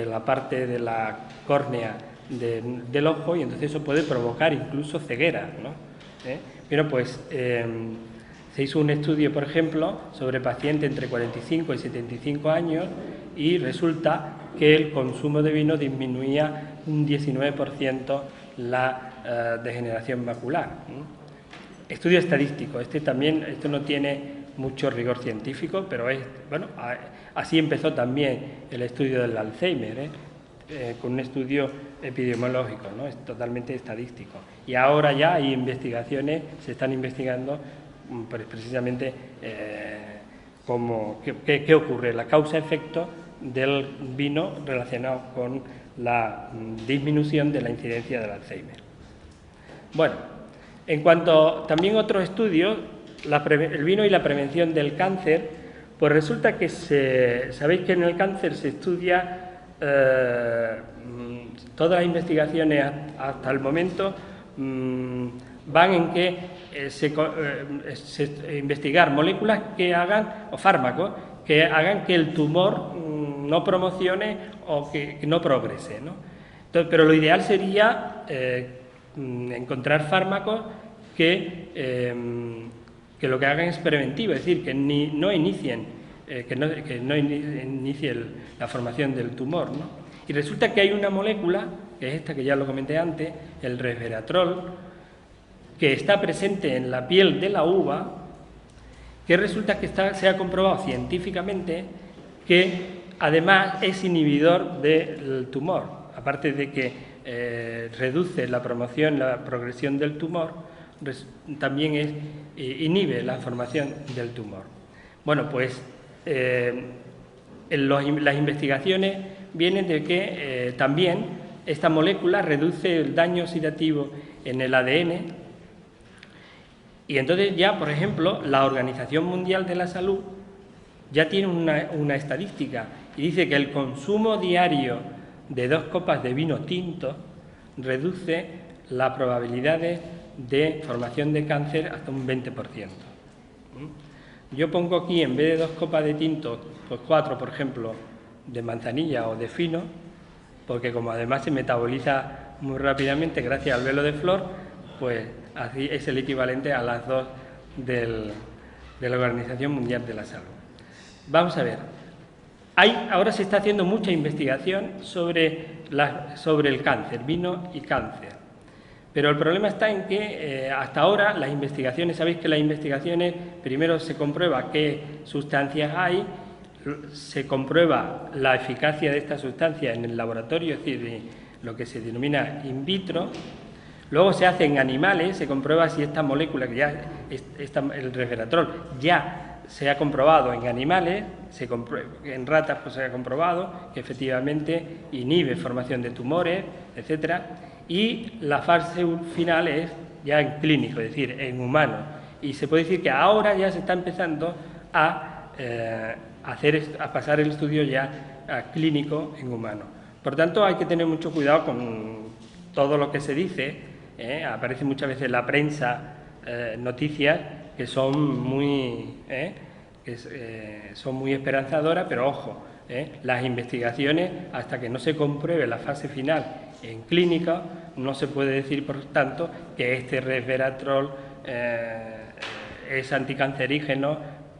Speaker 1: la parte de la córnea del ojo, y entonces eso puede provocar incluso ceguera, ¿no? Pero pues se hizo un estudio, por ejemplo, sobre pacientes entre 45 y 75 años y resulta que el consumo de vino disminuía un 19% la degeneración macular. Estudio estadístico, esto no tiene mucho rigor científico, pero así empezó también el estudio del Alzheimer, con un estudio epidemiológico, ¿no? Es totalmente estadístico. Y ahora ya hay investigaciones, se están investigando precisamente qué ocurre, la causa-efecto del vino relacionado con la disminución de la incidencia del Alzheimer. Bueno, en cuanto también otros estudios, el vino y la prevención del cáncer, Pues resulta que sabéis que en el cáncer se estudia todas las investigaciones hasta el momento van en que investigar moléculas que hagan, o fármacos, que hagan que el tumor no promocione o que no progrese, ¿no? Entonces, pero lo ideal sería encontrar fármacos que lo que hagan es preventivo, es decir, que no inicien la formación del tumor, ¿no? Y resulta que hay una molécula, que es esta que ya lo comenté antes, el resveratrol, que está presente en la piel de la uva, que resulta que se ha comprobado científicamente que además es inhibidor del tumor, aparte de que reduce la promoción, la progresión del tumor, también inhibe la formación del tumor. Bueno, pues las investigaciones vienen de que también esta molécula reduce el daño oxidativo en el ADN. Y entonces ya, por ejemplo, la Organización Mundial de la Salud ya tiene una estadística y dice que el consumo diario de 2 copas de vino tinto reduce las probabilidades de formación de cáncer hasta un 20%. Yo pongo aquí, en vez de 2 copas de tinto, pues 4, por ejemplo, de manzanilla o de fino, porque como además se metaboliza muy rápidamente gracias al velo de flor, pues así es el equivalente a las 2 de la Organización Mundial de la Salud. Vamos a ver, ahora se está haciendo mucha investigación sobre el cáncer, vino y cáncer, pero el problema está en que hasta ahora las investigaciones, sabéis que las investigaciones primero se comprueba qué sustancias hay, se comprueba la eficacia de estas sustancias en el laboratorio, es decir, lo que se denomina in vitro. Luego se hace en animales, se comprueba si esta molécula, que ya el resveratrol, ya se ha comprobado en animales, en ratas pues se ha comprobado que efectivamente inhibe formación de tumores, etcétera, y la fase final es ya en clínico, es decir, en humanos. Y se puede decir que ahora ya se está empezando a pasar el estudio ya a clínico en humanos. Por tanto, hay que tener mucho cuidado con todo lo que se dice. Aparecen muchas veces en la prensa noticias que son muy esperanzadoras, pero ojo, las investigaciones, hasta que no se compruebe la fase final en clínica, no se puede decir, por tanto, que este resveratrol es anticancerígeno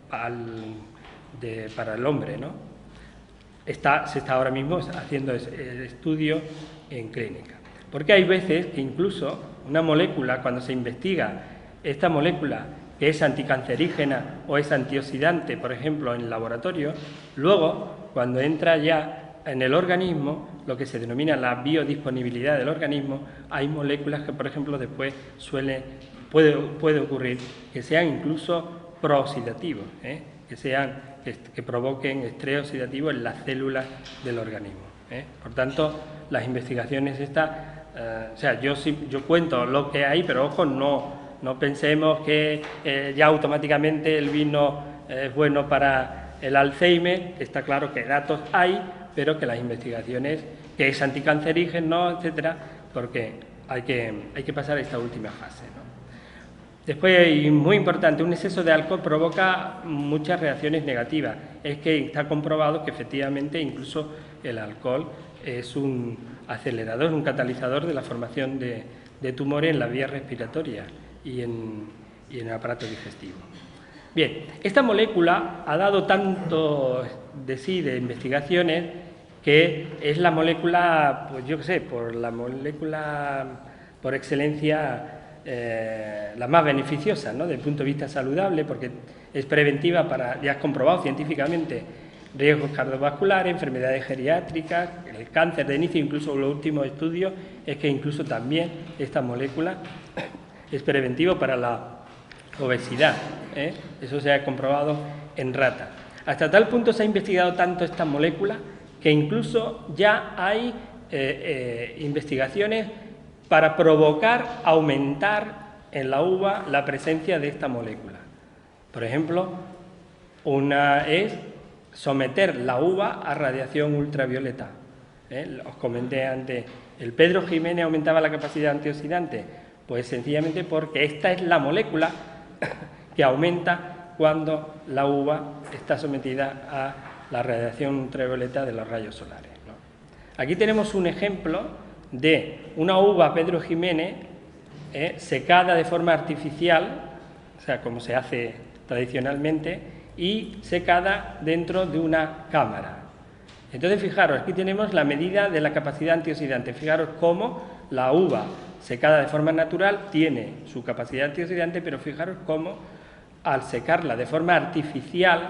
Speaker 1: para el hombre, ¿no? Se está ahora mismo haciendo el estudio en clínica. Porque hay veces que incluso una molécula, cuando se investiga esta molécula que es anticancerígena o es antioxidante, por ejemplo, en el laboratorio, luego, cuando entra ya en el organismo, lo que se denomina la biodisponibilidad del organismo, hay moléculas que, por ejemplo, después puede ocurrir que sean incluso prooxidativos, que provoquen estrés oxidativo en las células del organismo. Por tanto, las investigaciones estas, yo cuento lo que hay, pero ojo, no pensemos que ya automáticamente el vino es bueno para el Alzheimer. Está claro que datos hay, pero que las investigaciones, que es anticancerígeno, etcétera, porque hay que pasar a esta última fase, ¿no? Después, y muy importante, un exceso de alcohol provoca muchas reacciones negativas. Es que está comprobado que efectivamente incluso el alcohol es un acelerador, un catalizador de la formación de tumores en las vías respiratorias y en el aparato digestivo. Bien, esta molécula ha dado tanto de sí de investigaciones que es la molécula, pues yo qué sé, por excelencia la más beneficiosa, ¿no?, desde el punto de vista saludable, porque es preventiva ya es comprobado científicamente, riesgos cardiovasculares, enfermedades geriátricas, el cáncer de inicio. Incluso los últimos estudios es que incluso también esta molécula es preventivo para la obesidad, Eso se ha comprobado en ratas. Hasta tal punto se ha investigado tanto esta molécula que incluso ya hay investigaciones para provocar, aumentar en la uva la presencia de esta molécula. Por ejemplo, Una es someter la uva a radiación ultravioleta. Os comenté antes, el Pedro Ximénez aumentaba la capacidad antioxidante, pues sencillamente porque esta es la molécula que aumenta cuando la uva está sometida a la radiación ultravioleta de los rayos solares, ¿no? Aquí tenemos un ejemplo de una uva Pedro Ximénez secada de forma artificial, o sea, como se hace tradicionalmente, y secada dentro de una cámara. Entonces, fijaros, aquí tenemos la medida de la capacidad antioxidante. Fijaros cómo la uva secada de forma natural tiene su capacidad antioxidante, pero fijaros cómo al secarla de forma artificial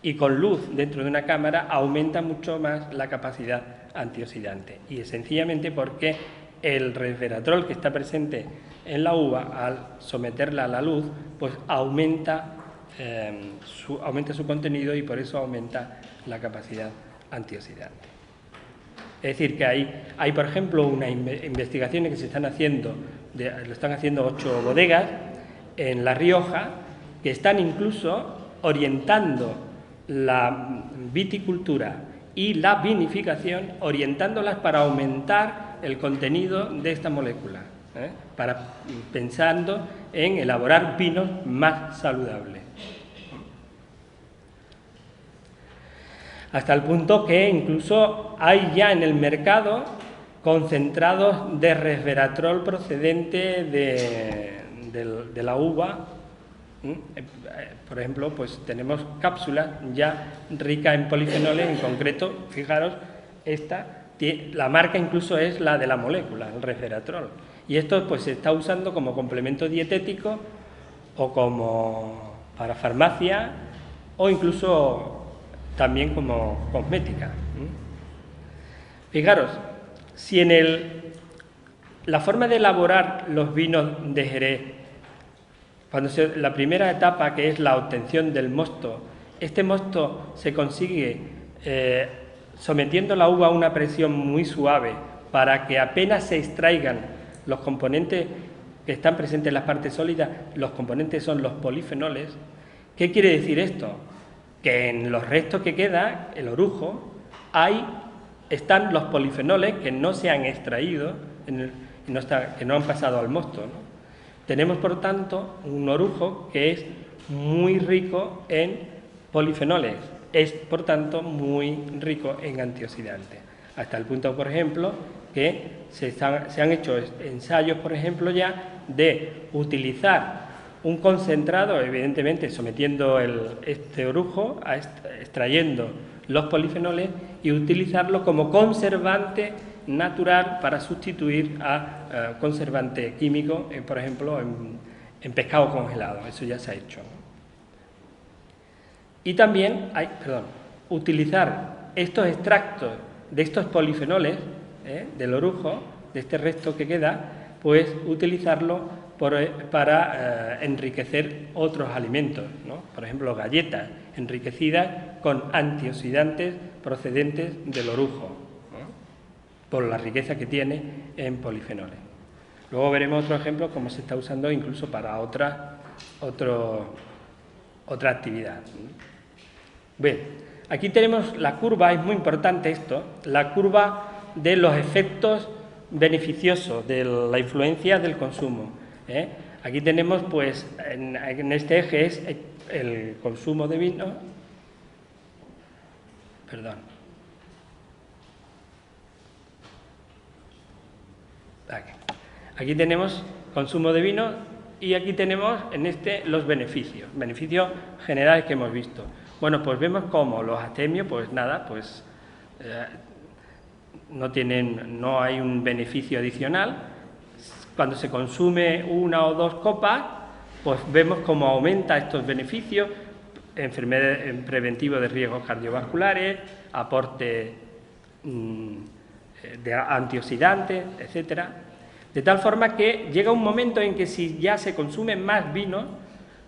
Speaker 1: y con luz dentro de una cámara aumenta mucho más la capacidad antioxidante. Y es sencillamente porque el resveratrol que está presente en la uva, al someterla a la luz, pues aumenta su contenido y por eso aumenta la capacidad antioxidante. Es decir, que hay por ejemplo, unas investigaciones que se están haciendo, lo están haciendo 8 bodegas en La Rioja, que están incluso orientando la viticultura y la vinificación, orientándolas para aumentar el contenido de esta molécula, pensando en elaborar vinos más saludables. Hasta el punto que incluso hay ya en el mercado concentrados de resveratrol procedente de la uva. Por ejemplo, pues tenemos cápsulas ya ricas en polifenoles, en concreto, fijaros, la marca incluso es la de la molécula, el resveratrol. Y esto pues se está usando como complemento dietético o como para farmacia o incluso también como cosmética. Fijaros, si la forma de elaborar los vinos de Jerez, la primera etapa, que es la obtención del mosto, este mosto se consigue sometiendo la uva a una presión muy suave para que apenas se extraigan los componentes que están presentes en las partes sólidas, los componentes son los polifenoles. ¿Qué quiere decir esto? Que en los restos que queda, el orujo, están los polifenoles que no se han extraído, que no han pasado al mosto, ¿no? Tenemos, por tanto, un orujo que es muy rico en polifenoles, es, por tanto, muy rico en antioxidantes. Hasta el punto, por ejemplo, que se han hecho ensayos, por ejemplo, ya de utilizar un concentrado, evidentemente sometiendo este orujo, extrayendo los polifenoles y utilizarlo como conservante natural para sustituir a conservante químico, por ejemplo, en pescado congelado. Eso ya se ha hecho, ¿no? Y también utilizar estos extractos de estos polifenoles del orujo, de este resto que queda, pues utilizarlo para enriquecer otros alimentos, ¿no? Por ejemplo, galletas enriquecidas con antioxidantes procedentes del orujo, ¿no? Por la riqueza que tiene en polifenoles. Luego veremos otro ejemplo, cómo se está usando incluso para otra actividad. Bien, aquí tenemos la curva, es muy importante esto, la curva de los efectos beneficiosos de la influencia del consumo. Aquí tenemos, pues, en este eje es el consumo de vino. Perdón. Aquí tenemos consumo de vino y aquí tenemos en los beneficios generales que hemos visto. Bueno, pues vemos cómo los astemios, pues nada, pues no hay un beneficio adicional. Cuando se consume 1 o 2 copas, pues vemos cómo aumenta estos beneficios, enfermedades preventivo de riesgos cardiovasculares, aporte de antioxidantes, etcétera. De tal forma que llega un momento en que si ya se consumen más vinos,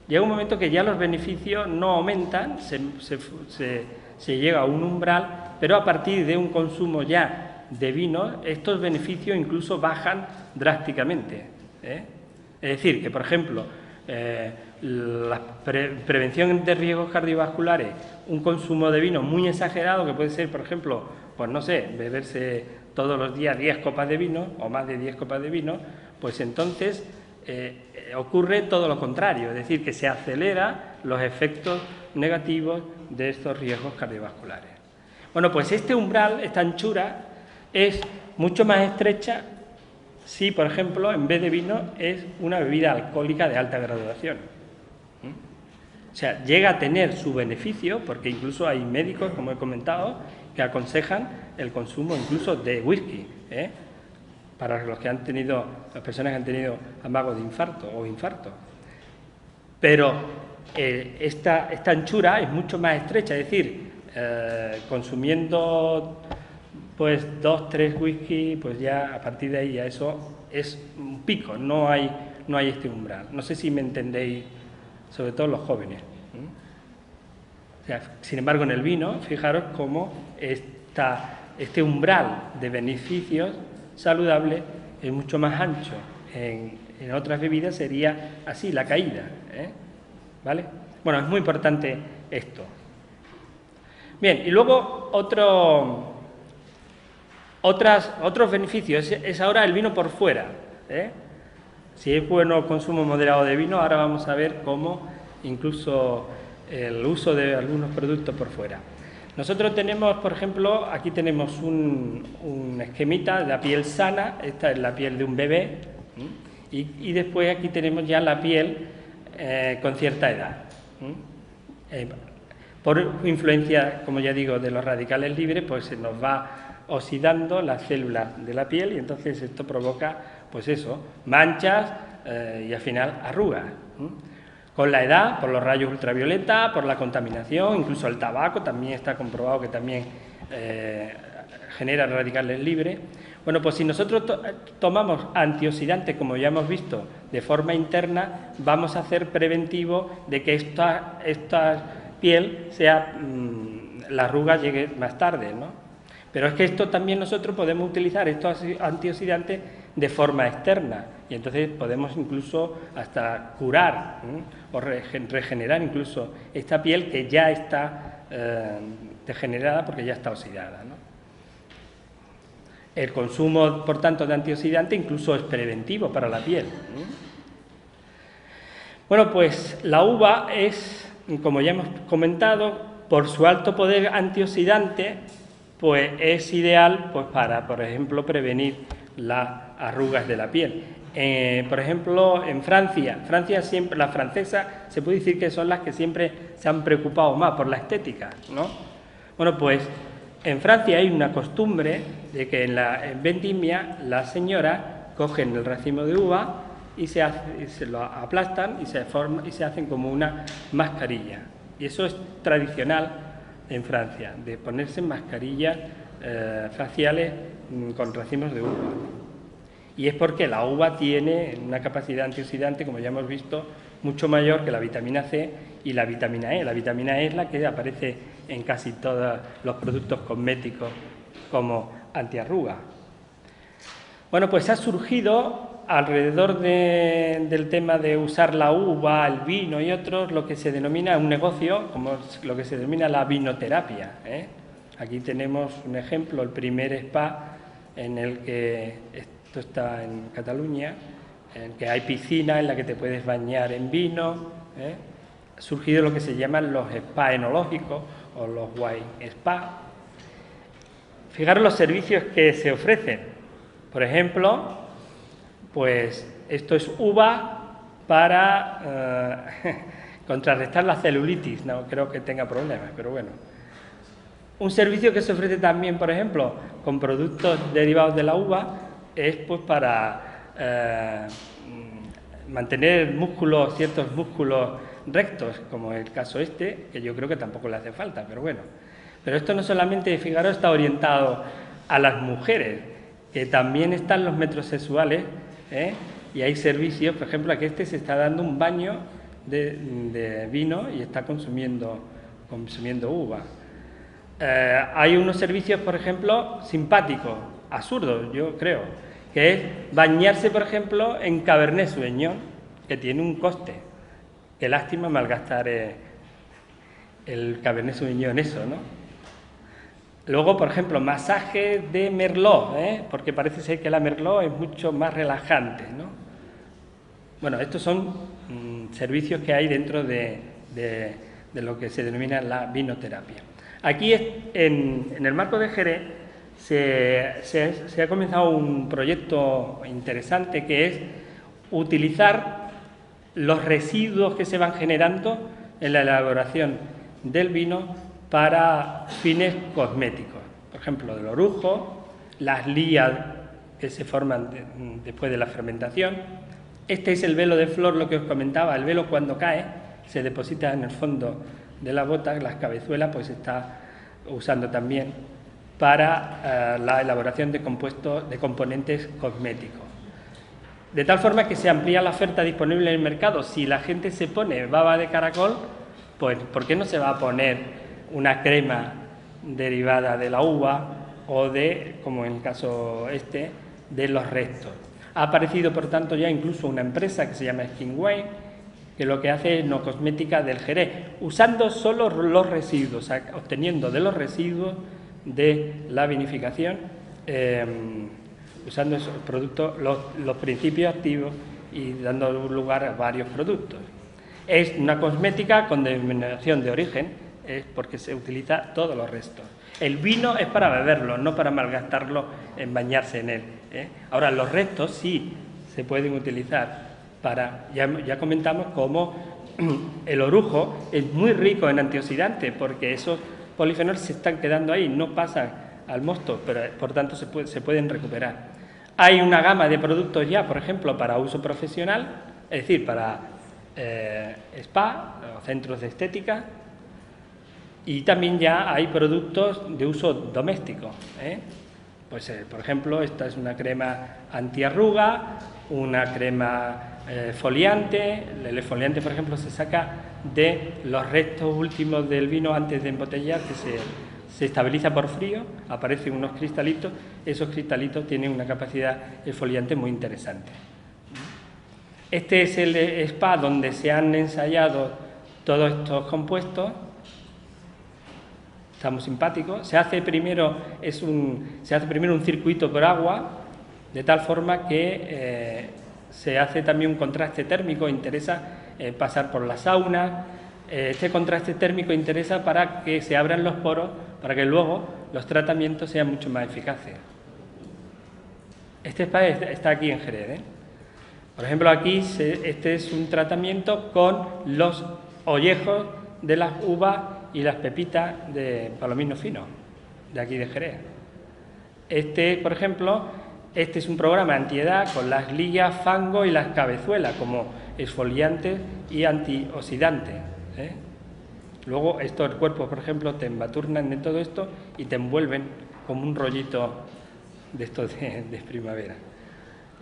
Speaker 1: llega un momento que ya los beneficios no aumentan, se llega a un umbral, pero a partir de un consumo ya de vino, estos beneficios incluso bajan drásticamente. Es decir, que por ejemplo, la prevención de riesgos cardiovasculares, un consumo de vino muy exagerado, que puede ser, por ejemplo, pues no sé, beberse todos los días 10 copas de vino o más de 10 copas de vino, pues entonces ocurre todo lo contrario, es decir, que se aceleran los efectos negativos de estos riesgos cardiovasculares. Bueno, pues este umbral, esta anchura, es mucho más estrecha si, por ejemplo, en vez de vino es una bebida alcohólica de alta graduación. O sea, llega a tener su beneficio, porque incluso hay médicos, como he comentado, que aconsejan el consumo incluso de whisky, para los que han tenido, las personas que han tenido amago de infarto o infarto. Pero esta anchura es mucho más estrecha, es decir, consumiendo pues 2, 3 whisky, pues ya a partir de ahí ya eso es un pico, no hay este umbral. No sé si me entendéis, sobre todo los jóvenes. O sea, sin embargo, en el vino, fijaros cómo este umbral de beneficios saludables es mucho más ancho. En otras bebidas sería así, la caída. ¿Vale? Bueno, es muy importante esto. Bien, y luego otros beneficios es ahora el vino por fuera. Si es bueno el consumo moderado de vino, ahora vamos a ver cómo incluso el uso de algunos productos por fuera. Nosotros tenemos, por ejemplo, aquí tenemos un esquemita de la piel sana, esta es la piel de un bebé, y después aquí tenemos ya la piel con cierta edad. Por influencia, como ya digo, de los radicales libres, pues se nos va oxidando las células de la piel y entonces esto provoca, pues eso, manchas y al final arrugas. Con la edad, por los rayos ultravioleta, por la contaminación, incluso el tabaco también está comprobado que también genera radicales libres. Bueno, pues si nosotros tomamos antioxidantes, como ya hemos visto, de forma interna, vamos a hacer preventivo de que esta piel sea, la arruga llegue más tarde, ¿no? Pero es que esto también nosotros podemos utilizar estos antioxidantes de forma externa y entonces podemos incluso hasta curar o regenerar incluso esta piel que ya está degenerada porque ya está oxidada, ¿no? El consumo, por tanto, de antioxidante incluso es preventivo para la piel. Bueno, pues la uva es, como ya hemos comentado, por su alto poder antioxidante, pues es ideal pues para, por ejemplo, prevenir las arrugas de la piel. Por ejemplo, en Francia siempre, las francesas se puede decir que son las que siempre se han preocupado más por la estética, ¿no? Bueno, pues en Francia hay una costumbre de que en vendimia las señoras cogen el racimo de uva y se lo aplastan y se hacen como una mascarilla. Y eso es tradicional en Francia, de ponerse mascarillas faciales con racimos de uva. Y es porque la uva tiene una capacidad antioxidante, como ya hemos visto, mucho mayor que la vitamina C y la vitamina E. La vitamina E es la que aparece en casi todos los productos cosméticos como antiarruga. Bueno, pues ha surgido alrededor del tema de usar la uva, el vino y otros, lo que se denomina un negocio, como lo que se denomina la vinoterapia. Aquí tenemos un ejemplo, el primer spa en el que, esto está en Cataluña, en que hay piscina en la que te puedes bañar en vino. Ha surgido lo que se llaman los spa enológicos o los wine spa. Fijaros los servicios que se ofrecen. Por ejemplo, pues esto es uva para contrarrestar la celulitis. No creo que tenga problemas, pero bueno. Un servicio que se ofrece también, por ejemplo, con productos derivados de la uva, es pues para mantener músculos, ciertos músculos rectos, como el caso este, que yo creo que tampoco le hace falta, pero bueno. Pero esto no solamente, fijaros, está orientado a las mujeres, que también están los metrosexuales, y hay servicios, por ejemplo, aquí se está dando un baño de vino y está consumiendo uva. Hay unos servicios, por ejemplo, simpáticos, absurdos, yo creo, que es bañarse, por ejemplo, en Cabernet Sauvignon, que tiene un coste, qué lástima malgastar el Cabernet Sauvignon en eso, ¿no? Luego, por ejemplo, masaje de Merlot, porque parece ser que la Merlot es mucho más relajante, ¿no? Bueno, estos son servicios que hay dentro de lo que se denomina la vinoterapia. Aquí, en el marco de Jerez, se ha comenzado un proyecto interesante que es utilizar los residuos que se van generando en la elaboración del vino para fines cosméticos. Por ejemplo, el orujo, las lías que se forman después de la fermentación. Este es el velo de flor, lo que os comentaba. El velo, cuando cae, se deposita en el fondo de la bota. Las cabezuelas pues se está usando también para la elaboración de compuestos, de componentes cosméticos. De tal forma que se amplía la oferta disponible en el mercado. Si la gente se pone baba de caracol, pues ¿por qué no se va a poner una crema derivada de la uva o de, como en el caso de los restos? Ha aparecido, por tanto, ya incluso una empresa que se llama Skinway, que lo que hace es no cosmética del Jerez, usando solo los residuos, o sea, obteniendo de los residuos de la vinificación, usando esos productos, los principios activos y dando lugar a varios productos. Es una cosmética con denominación de origen, es porque se utiliza todos los restos. El vino es para beberlo, no para malgastarlo en bañarse en él. Ahora, los restos sí se pueden utilizar para... Ya comentamos cómo el orujo es muy rico en antioxidantes, porque esos polifenoles se están quedando ahí, no pasan al mosto, pero por tanto se pueden recuperar. Hay una gama de productos ya, por ejemplo, para uso profesional, es decir, para spa, o centros de estética, y también ya hay productos de uso doméstico. Pues, por ejemplo, esta es una crema antiarruga, una crema foliante. El exfoliante, por ejemplo, se saca de los restos últimos del vino antes de embotellar, que se estabiliza por frío, aparecen unos cristalitos. Esos cristalitos tienen una capacidad exfoliante muy interesante. Este es el spa donde se han ensayado todos estos compuestos. Está muy simpático. Se hace primero un circuito por agua, de tal forma que se hace también un contraste térmico. Interesa pasar por la sauna. Este contraste térmico interesa para que se abran los poros, para que luego los tratamientos sean mucho más eficaces. Este spa está aquí en Jerez. Por ejemplo, aquí este es un tratamiento con los ollejos de las uvas y las pepitas de palomino fino, de aquí de Jerez. Por ejemplo, este es un programa antiedad con las ligas, fango y las cabezuelas como exfoliantes y antioxidantes. Luego estos cuerpos, por ejemplo, te embaturnan de todo esto y te envuelven como un rollito de estos de primavera.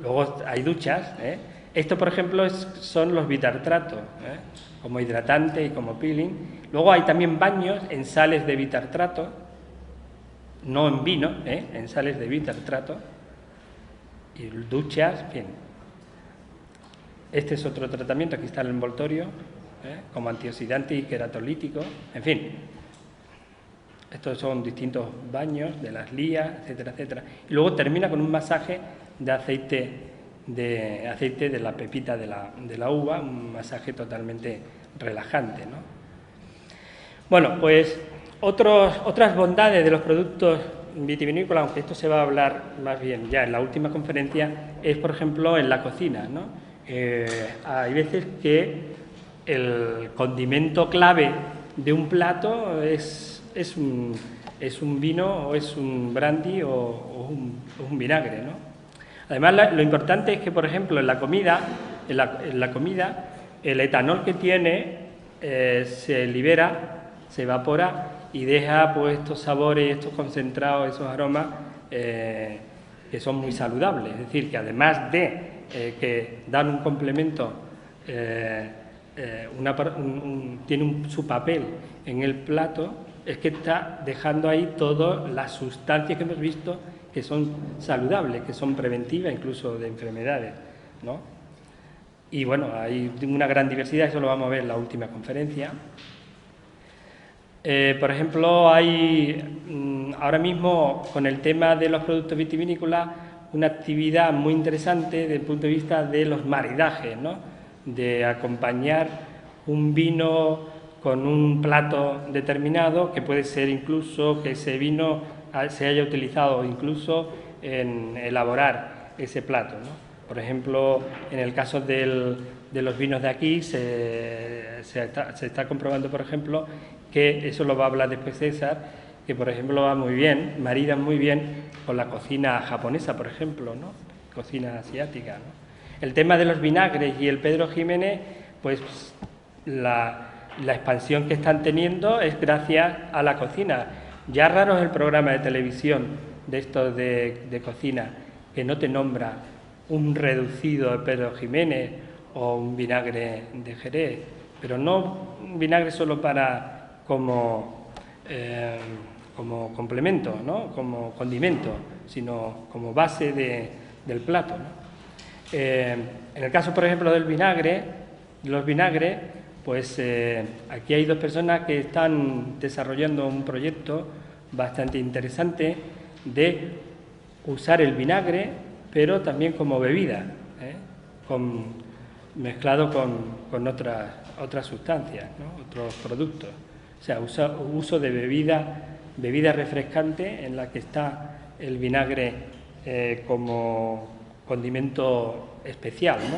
Speaker 1: Luego hay duchas. Esto, por ejemplo, son los bitartratos, como hidratante y como peeling. Luego hay también baños en sales de bitartrato, no en vino, en sales de bitartrato. Y duchas, bien. Este es otro tratamiento, aquí está el envoltorio, como antioxidante y queratolítico, en fin. Estos son distintos baños de las lías, etcétera, etcétera. Y luego termina con un masaje de aceite de la pepita de la uva, un masaje totalmente relajante, ¿no? Bueno, pues otras bondades de los productos vitivinícolas, aunque esto se va a hablar más bien ya en la última conferencia, es, por ejemplo, en la cocina, ¿no? Hay veces que el condimento clave de un plato es un vino o es un brandy o un vinagre, ¿no? Además, lo importante es que, por ejemplo, en la comida, el etanol que tiene se libera, se evapora y deja pues estos sabores, estos concentrados, esos aromas que son muy saludables. Es decir, que además de que dan un complemento, tiene su papel en el plato, es que está dejando ahí todas las sustancias que hemos visto que son saludables, que son preventivas incluso de enfermedades, ¿no? Y bueno, hay una gran diversidad, eso lo vamos a ver en la última conferencia. Por ejemplo, hay ahora mismo con el tema de los productos vitivinícolas una actividad muy interesante desde el punto de vista de los maridajes, ¿no? De acompañar un vino con un plato determinado, que puede ser incluso que ese vino se haya utilizado incluso en elaborar ese plato, ¿no? Por ejemplo, en el caso de los vinos de aquí se está comprobando, por ejemplo, que eso lo va a hablar después César, que por ejemplo va muy bien, maridan muy bien con la cocina japonesa, por ejemplo, ¿no? Cocina asiática, ¿no? El tema de los vinagres y el Pedro Ximénez, pues la expansión que están teniendo es gracias a la cocina. Ya raro es el programa de televisión de estos de cocina que no te nombra un reducido de Pedro Ximénez o un vinagre de Jerez, pero no un vinagre solo como complemento, ¿no? Como condimento, sino como base del plato, ¿no? En el caso, por ejemplo, del vinagre, los vinagres, pues aquí hay dos personas que están desarrollando un proyecto bastante interesante de usar el vinagre, pero también como bebida, mezclado con otras sustancias, ¿no? Otros productos. O sea, uso de bebida refrescante en la que está el vinagre como condimento especial, ¿no?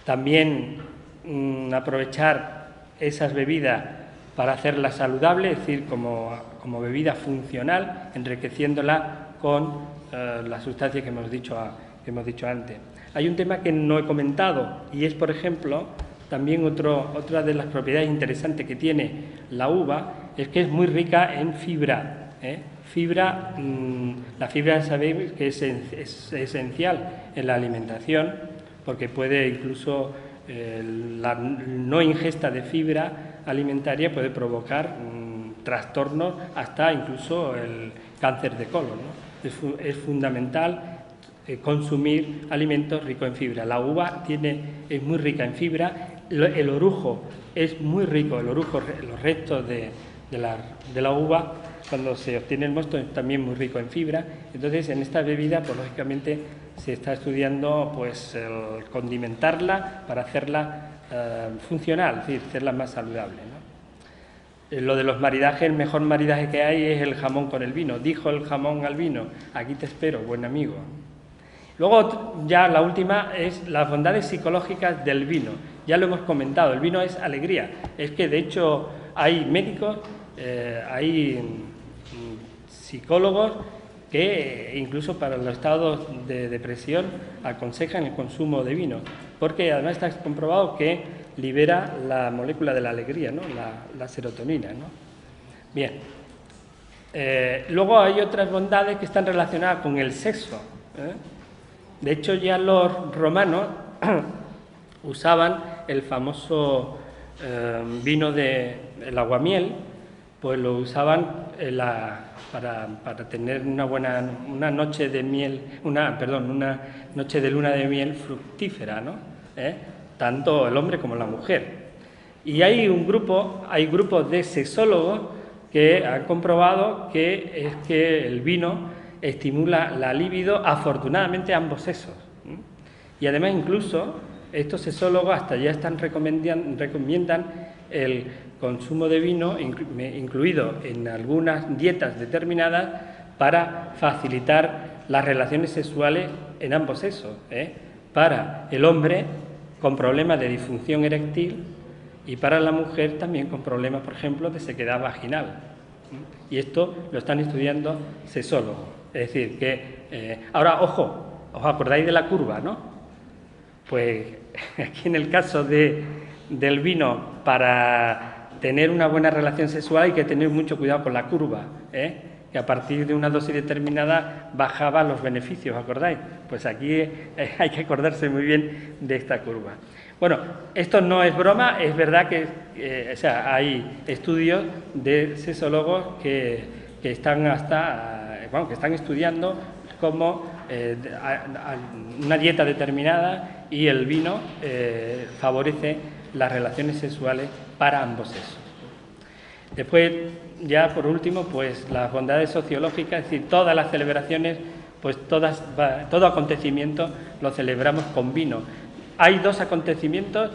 Speaker 1: También aprovechar esas bebidas para hacerlas saludables, es decir, como bebida funcional, enriqueciéndola con las sustancias que hemos dicho antes. Hay un tema que no he comentado y es, por ejemplo, también otra de las propiedades interesantes que tiene la uva es que es muy rica en fibra. La fibra sabéis que es esencial en la alimentación porque puede incluso la no ingesta de fibra alimentaria puede provocar trastornos hasta incluso el cáncer de colon, ¿no? Es fundamental consumir alimentos ricos en fibra. La uva es muy rica en fibra, el orujo es muy rico, los restos de la uva, cuando se obtiene el mosto, es también muy rico en fibra. Entonces, en esta bebida, pues lógicamente, se está estudiando pues el condimentarla para hacerla funcional, es decir, hacerla más saludable, ¿no? Lo de los maridajes, el mejor maridaje que hay es el jamón con el vino. Dijo el jamón al vino: aquí te espero, buen amigo. Luego, ya la última es las bondades psicológicas del vino. Ya lo hemos comentado, el vino es alegría. Es que, de hecho, hay médicos, hay psicólogos que incluso para los estados de depresión aconsejan el consumo de vino, porque además está comprobado que libera la molécula de la alegría, ¿no? La serotonina, ¿no? Bien. Luego hay otras bondades que están relacionadas con el sexo, ¿eh? De hecho, ya los romanos usaban el famoso vino del aguamiel, pues lo usaban para tener una noche de miel, una noche de luna de miel fructífera, ¿no? Tanto el hombre como la mujer. Y hay grupos de sexólogos que han comprobado que el vino estimula la libido, afortunadamente, a ambos sexos. Y además, incluso, estos sexólogos hasta ya recomiendan el consumo de vino, incluido en algunas dietas determinadas, para facilitar las relaciones sexuales en ambos sexos, para el hombre con problemas de disfunción eréctil y para la mujer también con problemas, por ejemplo, de sequedad vaginal. Y esto lo están estudiando sexólogos. Es decir, que ahora, ojo, ¿os acordáis de la curva, no? Pues aquí en el caso del vino, para tener una buena relación sexual hay que tener mucho cuidado con la curva, que a partir de una dosis determinada bajaba los beneficios, ¿acordáis? Pues aquí hay que acordarse muy bien de esta curva. Bueno, esto no es broma, es verdad que hay estudios de sexólogos que están estudiando cómo una dieta determinada, y el vino favorece las relaciones sexuales para ambos sexos. Después, ya por último, pues las bondades sociológicas, es decir, todas las celebraciones, pues todo acontecimiento lo celebramos con vino. Hay dos acontecimientos